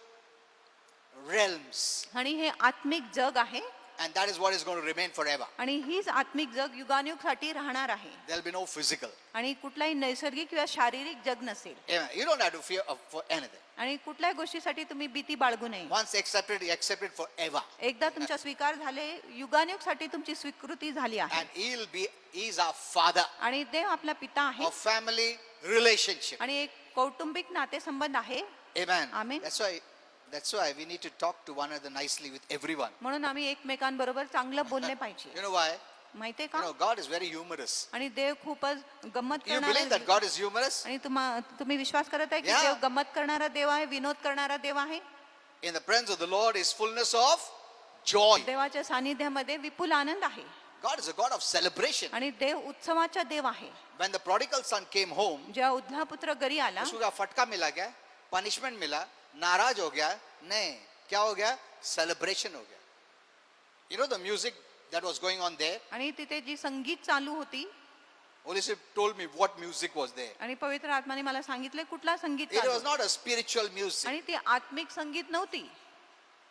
Speaker 2: realms.
Speaker 1: आणि हे आत्मिक जग आहे
Speaker 2: And that is what is going to remain forever.
Speaker 1: आणि हीच आत्मिक जग युगानुयुगसाठी राहणार आहे.
Speaker 2: There'll be no physical.
Speaker 1: आणि कुठलाही नैसर्गिक किंवा शारीरिक जग नसेल.
Speaker 2: Amen. You don't have to fear for anything.
Speaker 1: आणि कुठल्याही गोष्टीसाठी तुम्ही भीती बाळगू नये.
Speaker 2: Once accepted, you accepted forever.
Speaker 1: एकदा तुमचा स्वीकार झाले, युगानुयुगसाठी तुमची स्वीकृती झाली आहे.
Speaker 2: And he's our father
Speaker 1: आणि देव आपला पिता आहे.
Speaker 2: of family relationship.
Speaker 1: आणि एक कौटुंबिक नातेसंबंध आहे.
Speaker 2: Amen.
Speaker 1: Amen.
Speaker 2: That's why we need to talk to one another nicely with everyone.
Speaker 1: म्हणून आम्ही एकमेकांबरोबर चांगलं बोलले पाहिजे.
Speaker 2: You know why?
Speaker 1: माहितीये
Speaker 2: You
Speaker 1: का?
Speaker 2: know, God is very humorous.
Speaker 1: आणि देव खूपच गंमत
Speaker 2: You believe that
Speaker 1: करणारा.
Speaker 2: God is humorous?
Speaker 1: आणि तुम्ही विश्वास करत आहे की
Speaker 2: Yeah.
Speaker 1: देव गंमत करणारा देव आहे, विनोद करणारा देव आहे.
Speaker 2: In the presence of the Lord is fullness of joy.
Speaker 1: देवाच्या सानिध्यामध्ये विपुल आनंद आहे.
Speaker 2: God is a God of celebration.
Speaker 1: आणि देव उत्सवाचा देव आहे.
Speaker 2: When the prodigal son came home,
Speaker 1: जेव्हा उद्धव पुत्र घरी आला,
Speaker 2: उसको क्या फटका मिला क्या? पनिशमेंट मिला? नाराज हो गया? नहीं. क्या हो गया? सेलिब्रेशन हो गया. You know the music that was going on there?
Speaker 1: आणि तिथे जी संगीत चालू होती,
Speaker 2: Holy Spirit told me what music was there.
Speaker 1: आणि पवित्र आत्माने मला सांगितले कुठला संगीत
Speaker 2: It
Speaker 1: चालू
Speaker 2: was not a spiritual music.
Speaker 1: आणि ती आत्मिक संगीत नव्हती.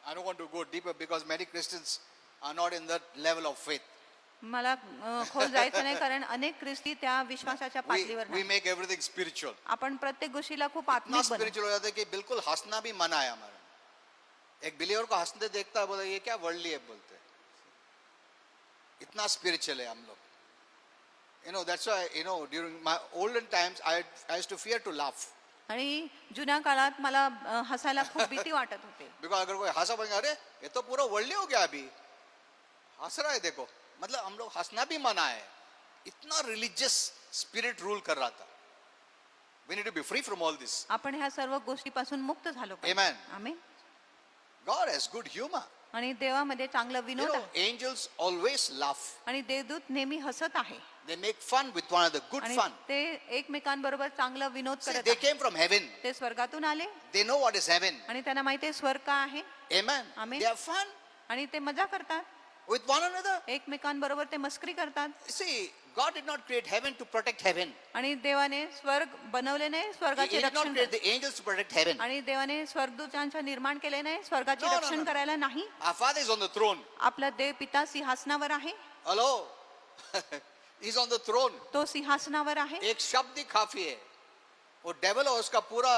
Speaker 2: I don't want to go deeper because many Christians are not in that level of faith.
Speaker 1: मला खोल जायचं नाही, कारण अनेक ख्रिस्ती त्या विश्वासाच्या पातळीवर
Speaker 2: We
Speaker 1: नाही.
Speaker 2: make everything spiritual.
Speaker 1: आपण प्रत्येक गोष्टीला खूप
Speaker 2: इतना
Speaker 1: आत्मिक बनवतो.
Speaker 2: स्पिरिचुअल हो जाता है कि बिल्कुल हंसना भी मना है हमारा. एक बिलीवर को हंसते देखता है, बोला ये क्या वर्ल्डली है बोलते हैं. इतना स्पिरिचुअल है हम लोग. You know, that's why, you know, during my olden times I used to fear to laugh.
Speaker 1: आणि जुन्या काळात मला हसायला खूप भीती वाटत होते.
Speaker 2: Because अगर कोई हंसा बोलेंगे अरे ये तो पूरा वर्ल्डली हो गया अभी, हंस रहा है देखो. मतलब हम लोग हंसना भी मना है. इतना रिलीजियस स्पिरिट रूल कर रहा था. We need to be free from all this.
Speaker 1: आपण ह्या सर्व गोष्टीपासून मुक्त झालो पाहिजे.
Speaker 2: Amen.
Speaker 1: Amen.
Speaker 2: God has good humor.
Speaker 1: आणि देवामध्ये चांगला
Speaker 2: You
Speaker 1: विनोद
Speaker 2: know,
Speaker 1: आहे.
Speaker 2: angels always laugh.
Speaker 1: आणि देवदूत नेहमी हसत आहे.
Speaker 2: They make fun with one another, good
Speaker 1: आणि
Speaker 2: fun.
Speaker 1: ते एकमेकांबरोबर चांगला विनोद
Speaker 2: See,
Speaker 1: करत
Speaker 2: they
Speaker 1: आहेत.
Speaker 2: came from heaven.
Speaker 1: ते स्वर्गातून आले
Speaker 2: They know what is heaven.
Speaker 1: आणि त्यांना माहिती आहे स्वर्ग का आहे.
Speaker 2: Amen.
Speaker 1: Amen.
Speaker 2: They have fun
Speaker 1: आणि ते मजा करतात,
Speaker 2: with one another.
Speaker 1: एकमेकांबरोबर ते मस्करी करतात.
Speaker 2: See, God did not create heaven to protect heaven.
Speaker 1: आणि देवाने स्वर्ग बनवले नाही
Speaker 2: He
Speaker 1: स्वर्गाचे
Speaker 2: did not
Speaker 1: रक्षण
Speaker 2: create
Speaker 1: करण्यासाठी.
Speaker 2: the angels to protect heaven.
Speaker 1: आणि देवाने स्वर्गदूतांचं निर्माण केले नाही स्वर्गाचे
Speaker 2: No, no,
Speaker 1: रक्षण
Speaker 2: no.
Speaker 1: करायला नाही.
Speaker 2: Our Father is on the throne.
Speaker 1: आपला देव पिता सिंहासनावर आहे.
Speaker 2: Hello? He's on the throne.
Speaker 1: तो सिंहासनावर आहे.
Speaker 2: एक शब्द ही काफी है. वो डेविल है उसका पूरा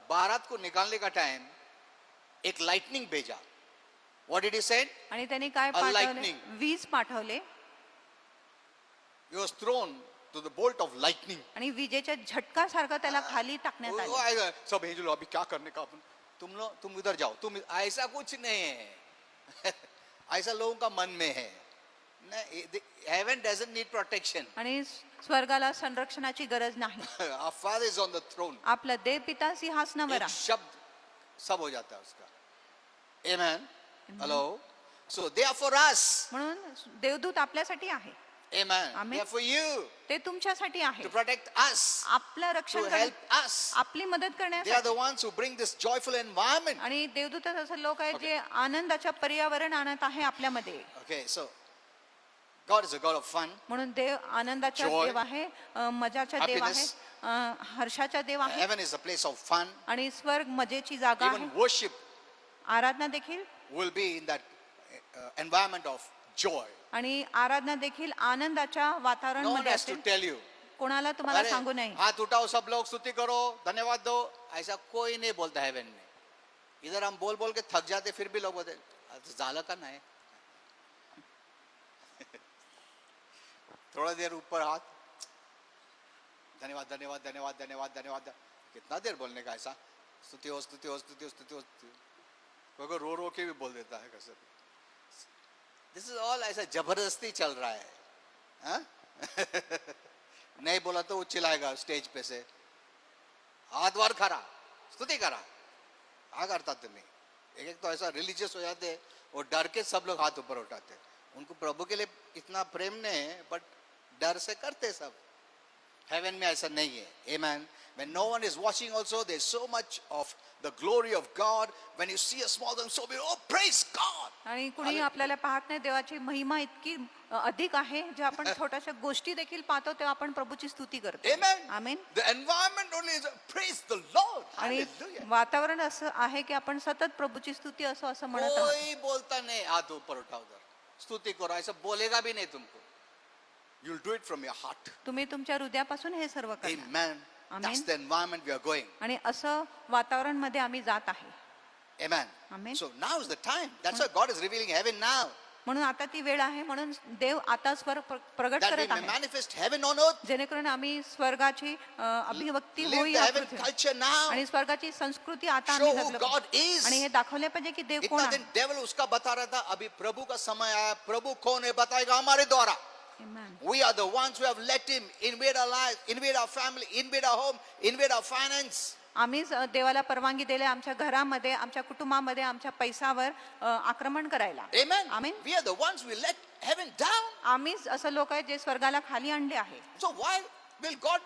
Speaker 2: बारात को निकालने का टाइम एक लाइटनिंग भेजा. What did he say?
Speaker 1: आणि त्यांनी काय
Speaker 2: A
Speaker 1: पाठवले,
Speaker 2: lightning.
Speaker 1: वीज पाठवले.
Speaker 2: He was thrown to the bolt of lightning.
Speaker 1: आणि विजेच्या झटकासारखं त्याला खाली टाकण्यात
Speaker 2: वो
Speaker 1: आले.
Speaker 2: आएगा सब एंजल अभी क्या करने का अपन तुम इधर जाओ तुम ऐसा कुछ नहीं है. ऐसा लोगों का मन में है. Heaven doesn't need protection.
Speaker 1: आणि स्वर्गाला संरक्षणाची गरज नाही.
Speaker 2: Our Father is on the throne.
Speaker 1: आपला देव पिता सिंहासनावर
Speaker 2: एक
Speaker 1: आहे.
Speaker 2: शब्द सब हो जाता है उसका. Amen. Hello. So they are for us.
Speaker 1: म्हणून देवदूत आपल्यासाठी आहे.
Speaker 2: Amen.
Speaker 1: Amen.
Speaker 2: They are for you
Speaker 1: ते तुमच्यासाठी आहे.
Speaker 2: to protect us,
Speaker 1: आपलं
Speaker 2: to
Speaker 1: रक्षण
Speaker 2: help
Speaker 1: करण्यास,
Speaker 2: us.
Speaker 1: आपली मदत
Speaker 2: They are
Speaker 1: करण्यासाठी.
Speaker 2: the ones who bring this joyful environment.
Speaker 1: आणि देवदूत असे लोक आहेत जे आनंदाच्या पर्यावरण आणत आहे आपल्यामध्ये.
Speaker 2: Okay, so God is a God of fun.
Speaker 1: म्हणून देव आनंदाचा
Speaker 2: Joy,
Speaker 1: देव आहे, मजाचा देव आहे,
Speaker 2: happiness.
Speaker 1: हर्षाचा देव आहे.
Speaker 2: Heaven is a place of fun.
Speaker 1: आणि स्वर्ग मजेची जागा आहे.
Speaker 2: Even worship
Speaker 1: आराधना देखील
Speaker 2: will be in that environment of joy.
Speaker 1: आणि आराधना देखील आनंदाच्या
Speaker 2: No one
Speaker 1: वातावरणामध्ये
Speaker 2: has to
Speaker 1: असेल.
Speaker 2: tell you.
Speaker 1: कोणाला तुम्हाला
Speaker 2: अरे,
Speaker 1: सांगू नये.
Speaker 2: हाथ उठाओ सब लोग स्तुति करो धन्यवाद दो ऐसा कोई नहीं बोलता हेवन में. इधर हम बोल बोल के थक जाते फिर भी लोग बोलते "आता झालं का नाही." थोड़ा देर ऊपर हाथ धन्यवाद धन्यवाद धन्यवाद धन्यवाद धन्यवाद. कितना देर बोलने का ऐसा स्तुति हो स्तुति हो स्तुति हो स्तुति हो स्तुति. कोई को रो रो के भी बोल देता है कैसे. दिस इज ऑल ऐसा जबरदस्ती चल रहा है. हाँ? नहीं बोला तो वो चिल्लाएगा स्टेज पे से हाथ वर खरा स्तुति करा. क्या करता तुम्हें. एक तो ऐसा रिलीजियस हो जाते हैं वो डर के सब लोग हाथ ऊपर उठाते हैं. उनको प्रभु के लिए इतना प्रेम नहीं है बट डर से करते सब. हेवन में ऐसा नहीं है. Amen. When no one is watching also there's so much of the glory of God. When you see a small thing so big, oh praise God.
Speaker 1: आणि कुणी आपल्याला पाहत नाही. देवाची महिमा इतकी अधिक आहे जे आपण छोट्याशा गोष्टी देखील पाहतो तेव्हा आपण प्रभूची स्तुती करतो.
Speaker 2: Amen.
Speaker 1: Amen.
Speaker 2: The environment only is praise the Lord.
Speaker 1: आणि
Speaker 2: Hallelujah.
Speaker 1: वातावरण असं आहे की आपण सतत प्रभूची स्तुती असं म्हणत आहोत.
Speaker 2: कोई बोलता नहीं हाथ ऊपर उठाओ उधर. स्तुति करो, ऐसा बोलेगा भी नहीं तुमको. You'll do it from your heart.
Speaker 1: तुम्ही तुमच्या हृदयापासून हे सर्व करा.
Speaker 2: Amen.
Speaker 1: Amen.
Speaker 2: That's the environment we are going.
Speaker 1: आणि असं वातावरण मध्ये आम्ही जात आहे.
Speaker 2: Amen.
Speaker 1: Amen.
Speaker 2: So now is the time. That's why God is revealing heaven now.
Speaker 1: म्हणून आता ती वेळ आहे, म्हणून देव आता स्वर प्रगट
Speaker 2: That we
Speaker 1: करत
Speaker 2: may
Speaker 1: आहे,
Speaker 2: manifest heaven on earth.
Speaker 1: जेणेकरून आम्ही स्वर्गाची अभिव्यक्ती
Speaker 2: Live
Speaker 1: होई
Speaker 2: the
Speaker 1: या
Speaker 2: heaven
Speaker 1: पृथ्वीवर.
Speaker 2: culture now.
Speaker 1: आणि स्वर्गाची संस्कृती आता
Speaker 2: Show
Speaker 1: आम्ही
Speaker 2: who
Speaker 1: जगलो
Speaker 2: God
Speaker 1: पाहिजे.
Speaker 2: is.
Speaker 1: आणि हे दाखवले पाहिजे की देव कोण
Speaker 2: इतना
Speaker 1: आहे.
Speaker 2: दिन डेविल उसका बता रहा था, अभी प्रभु का समय आया, प्रभु कौन है बताएगा हमारे द्वारा.
Speaker 1: Amen.
Speaker 2: We are the ones who have let him invade our lives, invade our family, invade our home, invade our finance.
Speaker 1: आम्हीच देवाला परवानगी दिली आमच्या घरामध्ये, आमच्या कुटुंबामध्ये, आमच्या पैशावर आक्रमण करायला.
Speaker 2: Amen.
Speaker 1: Amen.
Speaker 2: We are the ones who let heaven down.
Speaker 1: आम्हीच असं लोक आहेत जे स्वर्गाला खाली आणले आहे.
Speaker 2: So why will God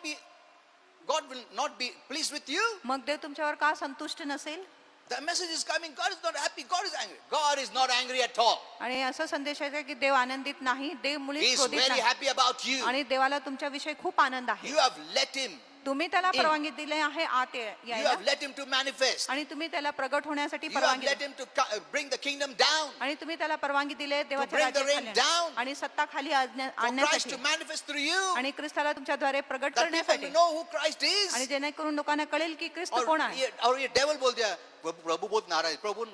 Speaker 2: will not be pleased with you?
Speaker 1: मग देव तुमच्यावर का संतुष्ट नसेल?
Speaker 2: The message is coming. God is not happy. God is angry. God is not angry at all.
Speaker 1: आणि असं संदेश आहे की देव आनंदित नाही, देव
Speaker 2: He
Speaker 1: मुळीच
Speaker 2: is
Speaker 1: क्रोधित
Speaker 2: very
Speaker 1: नाही.
Speaker 2: happy about you.
Speaker 1: आणि देवाला तुमच्याविषयी खूप आनंद आहे.
Speaker 2: You have let him.
Speaker 1: तुम्ही त्याला
Speaker 2: in.
Speaker 1: परवानगी दिली आहे आत
Speaker 2: You
Speaker 1: यायला,
Speaker 2: have let him to manifest.
Speaker 1: आणि तुम्ही त्याला प्रगट होण्यासाठी
Speaker 2: You have
Speaker 1: परवानगी
Speaker 2: let
Speaker 1: दिली.
Speaker 2: him to bring the kingdom down.
Speaker 1: आणि तुम्ही त्याला परवानगी दिली आहे देवाच्या
Speaker 2: bring the
Speaker 1: राज्याखाली
Speaker 2: reign down.
Speaker 1: आणि सत्ता खाली
Speaker 2: For Christ
Speaker 1: आणण्यासाठी,
Speaker 2: to manifest through you.
Speaker 1: आणि ख्रिस्ताला तुमच्याद्वारे प्रगट
Speaker 2: That people
Speaker 1: करण्यासाठी,
Speaker 2: will know who Christ is.
Speaker 1: आणि जेणेकरून लोकांना कळेल की ख्रिस्त
Speaker 2: और
Speaker 1: कोण आहे.
Speaker 2: ये डेविल बोल दिया, प्रभु बहुत नाराज. प्रभु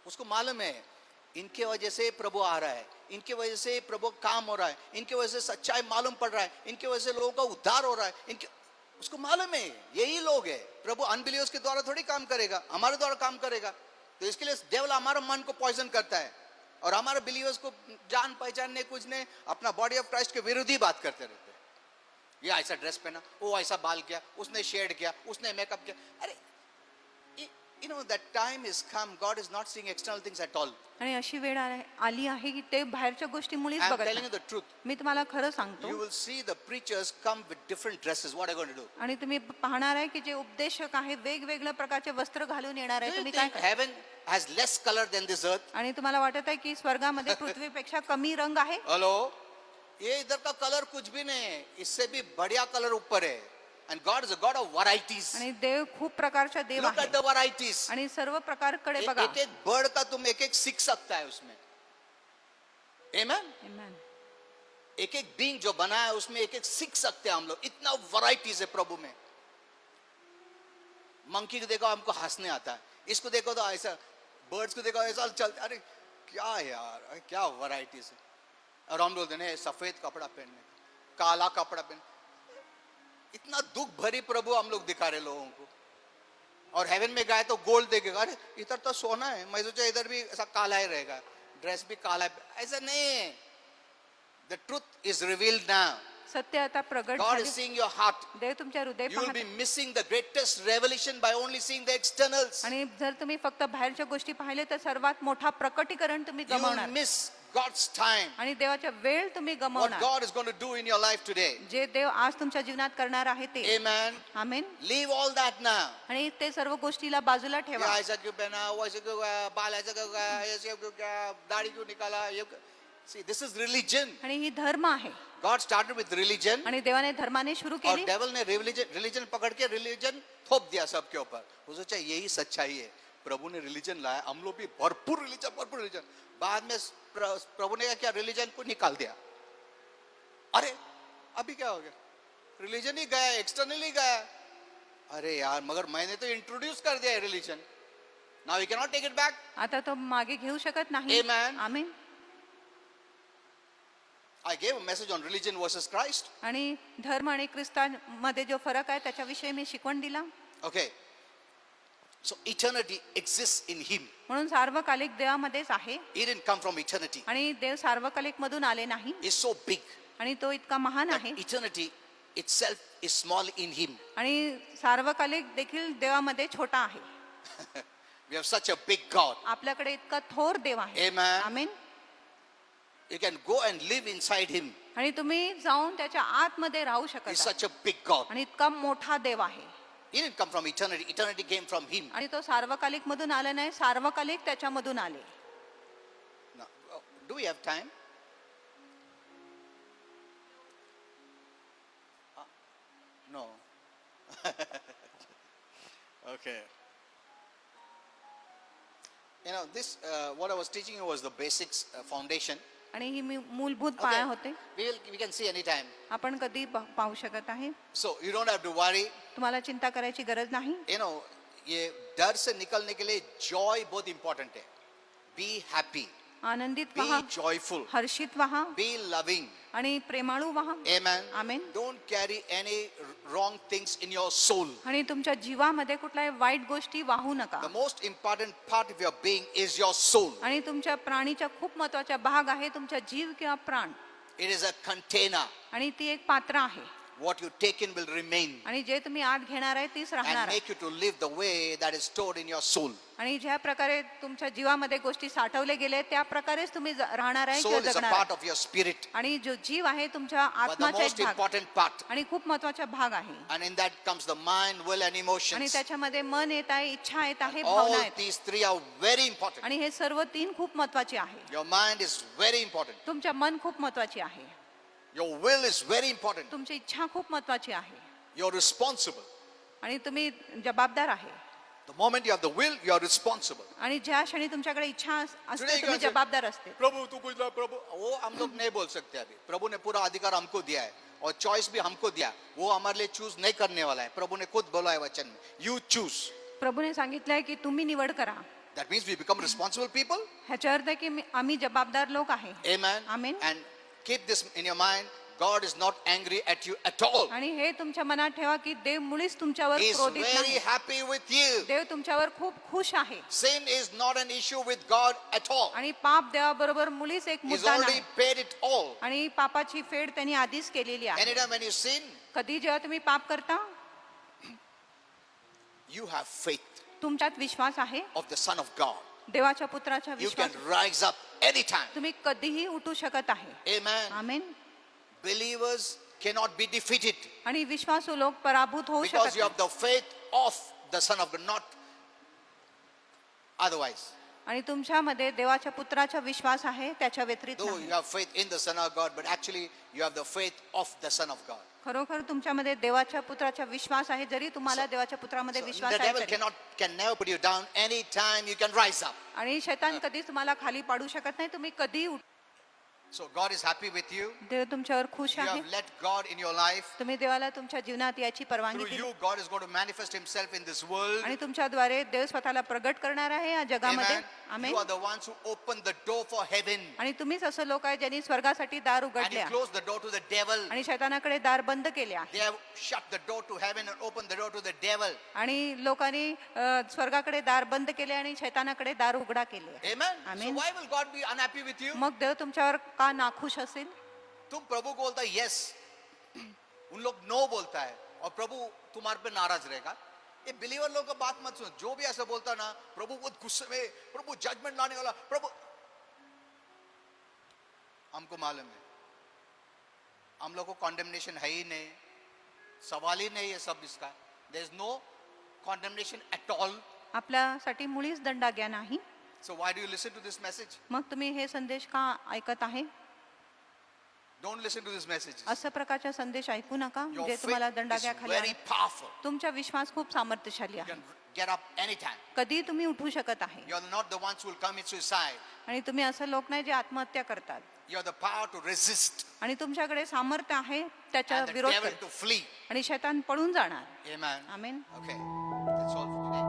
Speaker 2: उसको मालूम है इनके वजह से प्रभु आ रहा है, इनके वजह से प्रभु काम हो रहा है, इनके वजह से सच्चाई मालूम पड़ रहा है, इनके वजह से लोगों का उद्धार हो रहा है. इनके उसको मालूम है यही लोग है. प्रभु अनबिलीवर्स के द्वारा थोड़ी काम करेगा, हमारे द्वारा काम करेगा. तो इसके लिए डेविल हमारा मन को पॉइजन करता है और हमारे बिलीवर्स को जान पहचानने कुछ ने अपना बॉडी ऑफ क्राइस्ट के विरोधी बात करते रहते हैं. ये ऐसा ड्रेस पहना, वो ऐसा बाल किया, उसने शेड किया, उसने मेकअप किया. अरे you know that time is come. God is not seeing external things at all.
Speaker 1: आणि अशी वेळ आली आहे की ते बाहेरच्या गोष्टी मुळीच
Speaker 2: I am
Speaker 1: बघत
Speaker 2: telling you
Speaker 1: नाही.
Speaker 2: the truth.
Speaker 1: मी तुम्हाला खरं सांगतो.
Speaker 2: You will see the preachers come with different dresses. What are you going to do?
Speaker 1: आणि तुम्ही पाहणार आहे की जे उपदेशक आहे वेगवेगळ्या प्रकारचे वस्त्र घालून येणार
Speaker 2: Do
Speaker 1: आहे.
Speaker 2: you
Speaker 1: तुम्ही काय
Speaker 2: think
Speaker 1: करा?
Speaker 2: heaven has less color than this earth?
Speaker 1: आणि तुम्हाला वाटत आहे की स्वर्गामध्ये पृथ्वीपेक्षा कमी रंग आहे?
Speaker 2: Hello? ये इधर का कलर कुछ भी नहीं है, इससे भी बढ़िया कलर ऊपर है. And God is a God of varieties.
Speaker 1: आणि देव खूप प्रकारच्या देव
Speaker 2: Look
Speaker 1: आहे
Speaker 2: at the varieties.
Speaker 1: आणि सर्व प्रकारकडे बघा.
Speaker 2: एक एक बर्ड का तुम एक एक सीख सकता है उसमें. Amen?
Speaker 1: Amen.
Speaker 2: एक एक बीइंग जो बना है उसमें एक एक सीख सकते हैं हम लोग. इतना वैरायटीज है प्रभु में. मंकी को देखो हमको हंसने आता है, इसको देखो तो ऐसा, बर्ड्स को देखो ऐसा चलता. अरे क्या यार, अरे क्या वैरायटीज है. और हम बोलते हैं सफेद कपड़ा पहनने, काला कपड़ा पहन. इतना दुख भरी प्रभु हम लोग दिखा रहे लोगों को. और हेवन में गए तो गोल्ड देखेगा, अरे इधर तो सोना है, मैं सोचा इधर भी ऐसा काला ही रहेगा, ड्रेस भी काला है. ऐसा नहीं है. The truth is revealed now.
Speaker 1: सत्य आता प्रगट
Speaker 2: God
Speaker 1: झाले.
Speaker 2: is seeing your heart.
Speaker 1: देव तुमच्या हृदय
Speaker 2: You will be
Speaker 1: पाहत.
Speaker 2: missing the greatest revelation by only seeing the externals.
Speaker 1: आणि जर तुम्ही फक्त बाहेरच्या गोष्टी पाहिले तर सर्वात मोठा प्रकटीकरण तुम्ही
Speaker 2: You will
Speaker 1: गमावणार.
Speaker 2: miss God's time.
Speaker 1: आणि देवाच्या वेळ तुम्ही
Speaker 2: What
Speaker 1: गमावणार.
Speaker 2: God is going to do in your life today.
Speaker 1: जे देव आज तुमच्या जीवनात करणार आहे ते.
Speaker 2: Amen.
Speaker 1: Amen.
Speaker 2: Leave all that now.
Speaker 1: आणि ते सर्व गोष्टीला बाजूला
Speaker 2: ये
Speaker 1: ठेवा.
Speaker 2: ऐसा क्यों पहना, वो ऐसा क्यों गया, बाल ऐसा क्यों गया, ऐसे क्यों गया, दाढ़ी क्यों निकाला. See, this is religion.
Speaker 1: आणि ही धर्म आहे.
Speaker 2: God started with religion.
Speaker 1: आणि देवाने धर्माने सुरू
Speaker 2: और
Speaker 1: केली
Speaker 2: डेविल ने रिलीजन पकड़ के रिलीजन थोप दिया सबके ऊपर. वो सोचा यही सच्चाई है. प्रभु ने रिलीजन लाया, हम लोग भी भरपूर रिलीजन. बाद में प्रभु ने क्या रिलीजन को निकाल दिया. अरे अभी क्या हो गया, रिलीजन ही गया, एक्सटर्नली गया. अरे यार मगर मैंने तो इंट्रोड्यूस कर दिया religion. Now we can not take it back.
Speaker 1: आता तो मागे घेऊ शकत नाही.
Speaker 2: Amen.
Speaker 1: Amen.
Speaker 2: I gave a message on religion versus Christ.
Speaker 1: आणि धर्म आणि ख्रिस्तामध्ये जो फरक आहे त्याच्याविषयी मी शिकवण दिला.
Speaker 2: Okay. So eternity exists in him.
Speaker 1: म्हणून सार्वकालिक देवामध्येच आहे.
Speaker 2: He didn't come from eternity.
Speaker 1: आणि देव सार्वकालिक मधून आले नाही.
Speaker 2: He's so big
Speaker 1: आणि तो इतका महान
Speaker 2: that
Speaker 1: आहे.
Speaker 2: eternity itself is small in him.
Speaker 1: आणि सार्वकालिक देखील देवामध्ये छोटा आहे.
Speaker 2: We have such a big God.
Speaker 1: आपल्याकडे इतका थोर देव आहे.
Speaker 2: Amen.
Speaker 1: Amen.
Speaker 2: You can go and live inside him.
Speaker 1: आणि तुम्ही जाऊन त्याच्या आतमध्ये राहू शकता.
Speaker 2: He's such a big God.
Speaker 1: आणि इतका मोठा देव आहे.
Speaker 2: He didn't come from eternity. Eternity came from him.
Speaker 1: आणि तो सार्वकालिक मधून आला नाही, सार्वकालिक त्याच्यामधून आले.
Speaker 2: Now, do we have time? No. Okay. You know, this what I was teaching you was the basics, foundation.
Speaker 1: आणि ही मूलभूत पाया होते.
Speaker 2: We can see anytime.
Speaker 1: आपण कधी पाहू शकत आहे.
Speaker 2: So you don't have to worry.
Speaker 1: तुम्हाला चिंता करायची गरज नाही.
Speaker 2: You know, ये डर से निकलने के लिए joy बहुत important है. Be happy.
Speaker 1: आनंदित
Speaker 2: Be
Speaker 1: व्हा,
Speaker 2: joyful.
Speaker 1: हर्षित व्हा
Speaker 2: Be loving.
Speaker 1: आणि प्रेमाळू व्हा.
Speaker 2: Amen.
Speaker 1: Amen.
Speaker 2: Don't carry any wrong things in your soul.
Speaker 1: आणि तुमच्या जीवामध्ये कुठल्याही वाईट गोष्टी वाहू नका.
Speaker 2: The most important part of your being is your soul.
Speaker 1: आणि तुमच्या प्राणीचा खूप महत्वाचा भाग आहे तुमचा जीव किंवा प्राण.
Speaker 2: It is a container.
Speaker 1: आणि ती एक पात्र आहे.
Speaker 2: What you take in will remain
Speaker 1: आणि जे तुम्ही आत घेणार आहे तीच राहणार
Speaker 2: and
Speaker 1: आहे.
Speaker 2: make you to live the way that is stored in your soul.
Speaker 1: आणि ज्या प्रकारे तुमच्या जीवामध्ये गोष्टी साठवले गेले त्या प्रकारेच तुम्ही राहणार आहे
Speaker 2: Soul
Speaker 1: किंवा
Speaker 2: is a
Speaker 1: जगणार
Speaker 2: part
Speaker 1: आहे.
Speaker 2: of your spirit,
Speaker 1: आणि जो जीव आहे तुमच्या
Speaker 2: but the
Speaker 1: आत्माचा
Speaker 2: most
Speaker 1: एक भाग
Speaker 2: important part,
Speaker 1: आणि खूप महत्वाचा भाग आहे.
Speaker 2: and in that comes the mind, will, and
Speaker 1: आणि
Speaker 2: emotions.
Speaker 1: त्याच्यामध्ये मन येत आहे, इच्छा येत आहे,
Speaker 2: All
Speaker 1: भावना आहेत.
Speaker 2: these three are very important.
Speaker 1: आणि हे सर्व तीन खूप महत्वाचे आहे.
Speaker 2: Your mind is very important.
Speaker 1: तुमच्या मन खूप महत्वाची आहे.
Speaker 2: Your will is very important.
Speaker 1: तुमची इच्छा खूप महत्वाची आहे.
Speaker 2: You're responsible.
Speaker 1: आणि तुम्ही जबाबदार आहे.
Speaker 2: The moment you have the will, you are responsible.
Speaker 1: आणि ज्या क्षणी तुमच्याकडे इच्छा
Speaker 2: Today
Speaker 1: असते
Speaker 2: you
Speaker 1: तुम्ही
Speaker 2: can say,
Speaker 1: जबाबदार असते.
Speaker 2: प्रभु तू कुछ ला प्रभु, वो हम लोग नहीं बोल सकते अभी. प्रभु ने पूरा अधिकार हमको दिया है और चॉइस भी हमको दिया. वो हमारे लिए चूज नहीं करने वाला है. प्रभु ने खुद बोला है वचन में, you choose.
Speaker 1: प्रभूने सांगितलंय की तुम्ही निवड करा.
Speaker 2: That means we become responsible people.
Speaker 1: ह्याचा अर्थ आहे की आम्ही जबाबदार लोक आहे.
Speaker 2: Amen.
Speaker 1: Amen.
Speaker 2: And keep this in your mind. God is not angry at you at all.
Speaker 1: आणि हे तुमच्या मनात ठेवा की देव मुळीच तुमच्यावर
Speaker 2: He is
Speaker 1: क्रोधित
Speaker 2: very
Speaker 1: नाही.
Speaker 2: happy with you.
Speaker 1: देव तुमच्यावर खूप खुश आहे.
Speaker 2: Sin is not an issue with God at all.
Speaker 1: आणि पाप देवाबरोबर मुळीच एक
Speaker 2: He's
Speaker 1: मुद्दा
Speaker 2: already
Speaker 1: नाही.
Speaker 2: paid it all.
Speaker 1: आणि पापाची फेड त्यांनी आधीच केलेली आहे.
Speaker 2: Anytime when you sin,
Speaker 1: कधी जेव्हा तुम्ही पाप करता
Speaker 2: you have faith
Speaker 1: तुमच्यात विश्वास आहे.
Speaker 2: of the Son of God.
Speaker 1: देवाच्या पुत्राचा
Speaker 2: You can
Speaker 1: Vishwas.
Speaker 2: rise up anytime.
Speaker 1: तुम्ही कधीही उठू शकत आहे.
Speaker 2: Amen.
Speaker 1: Amen.
Speaker 2: Believers cannot be defeated
Speaker 1: आणि विश्वासू लोक पराभूत होऊ
Speaker 2: because
Speaker 1: शकत
Speaker 2: you have
Speaker 1: नाही.
Speaker 2: the faith of the Son of God, not otherwise.
Speaker 1: आणि तुमच्यामध्ये देवाच्या पुत्राचा विश्वास आहे त्याच्या व्यतिरिक्त
Speaker 2: Though
Speaker 1: नाही.
Speaker 2: you have faith in the Son of God, but actually you have the faith of the Son of God.
Speaker 1: खरोखर तुमच्यामध्ये देवाच्या पुत्राचा विश्वास आहे. जरी तुम्हाला देवाच्या पुत्रामध्ये
Speaker 2: So
Speaker 1: विश्वास
Speaker 2: the
Speaker 1: आहे
Speaker 2: devil
Speaker 1: तरी.
Speaker 2: can never put you down. Anytime you can rise up.
Speaker 1: आणि शैतान कधीच तुम्हाला खाली पाडू शकत नाही. तुम्ही कधी
Speaker 2: So God is happy with you.
Speaker 1: देव तुमच्यावर खुश
Speaker 2: You
Speaker 1: आहे.
Speaker 2: have let God in your life.
Speaker 1: तुम्ही देवाला तुमच्या जीवनात याची परवानगी
Speaker 2: Through
Speaker 1: दिली.
Speaker 2: you, God is going to manifest Himself in this world.
Speaker 1: आणि तुमच्याद्वारे देव स्वतःला प्रगट करणार आहे या जगामध्ये.
Speaker 2: Amen.
Speaker 1: Amen.
Speaker 2: You are the ones who open the door for heaven.
Speaker 1: आणि तुम्हीच असं लोक आहे ज्यांनी स्वर्गासाठी दार
Speaker 2: And
Speaker 1: उघडले
Speaker 2: you
Speaker 1: आहे.
Speaker 2: close the door to the devil.
Speaker 1: आणि शैतानाकडे दार बंद केले आहे.
Speaker 2: They have shut the door to heaven and opened the door to the devil.
Speaker 1: आणि लोकांनी स्वर्गाकडे दार बंद केले आणि शैतानाकडे दार उघडा केले.
Speaker 2: Amen. So
Speaker 1: Amen.
Speaker 2: why will God be unhappy with you?
Speaker 1: मग देव तुमच्यावर का नाखुश असेल?
Speaker 2: तुम प्रभु को बोलता है yes, उन लोग नो बोलता है और प्रभु तुम्हारे पे नाराज रहेगा. ये बिलीवर लोग का बात मत सुन. जो भी ऐसा बोलता ना, प्रभु बहुत गुस्से में, प्रभु जजमेंट लाने वाला, प्रभु, हमको मालूम है हम लोग को कॉन्डेमनेशन है ही नहीं, सवाल ही नहीं है सब इसका. There is no condemnation at all.
Speaker 1: आपल्यासाठी मुळीच दंडाज्ञा नाही.
Speaker 2: So why do you listen to this message?
Speaker 1: मग तुम्ही हे संदेश का ऐकत आहे?
Speaker 2: Don't listen to this message.
Speaker 1: असं प्रकारचा संदेश ऐकू नका
Speaker 2: Your
Speaker 1: जे तुम्हाला
Speaker 2: faith is
Speaker 1: दंडाज्ञाखाली
Speaker 2: very
Speaker 1: आहे.
Speaker 2: powerful.
Speaker 1: तुमचा विश्वास खूप सामर्थ्यशाली
Speaker 2: You
Speaker 1: आहे.
Speaker 2: can get up anytime.
Speaker 1: कधी तुम्ही उठू शकत आहे.
Speaker 2: You are not the ones who will commit suicide.
Speaker 1: आणि तुम्ही असं लोक नाही जे आत्महत्या करतात.
Speaker 2: You have the power to resist
Speaker 1: आणि तुमच्याकडे सामर्थ्य आहे त्याच्या
Speaker 2: and the
Speaker 1: विरोध
Speaker 2: devil
Speaker 1: कर.
Speaker 2: to flee.
Speaker 1: आणि शैतान पळून जाणार.
Speaker 2: Amen.
Speaker 1: Amen.
Speaker 2: Okay. That's all for today.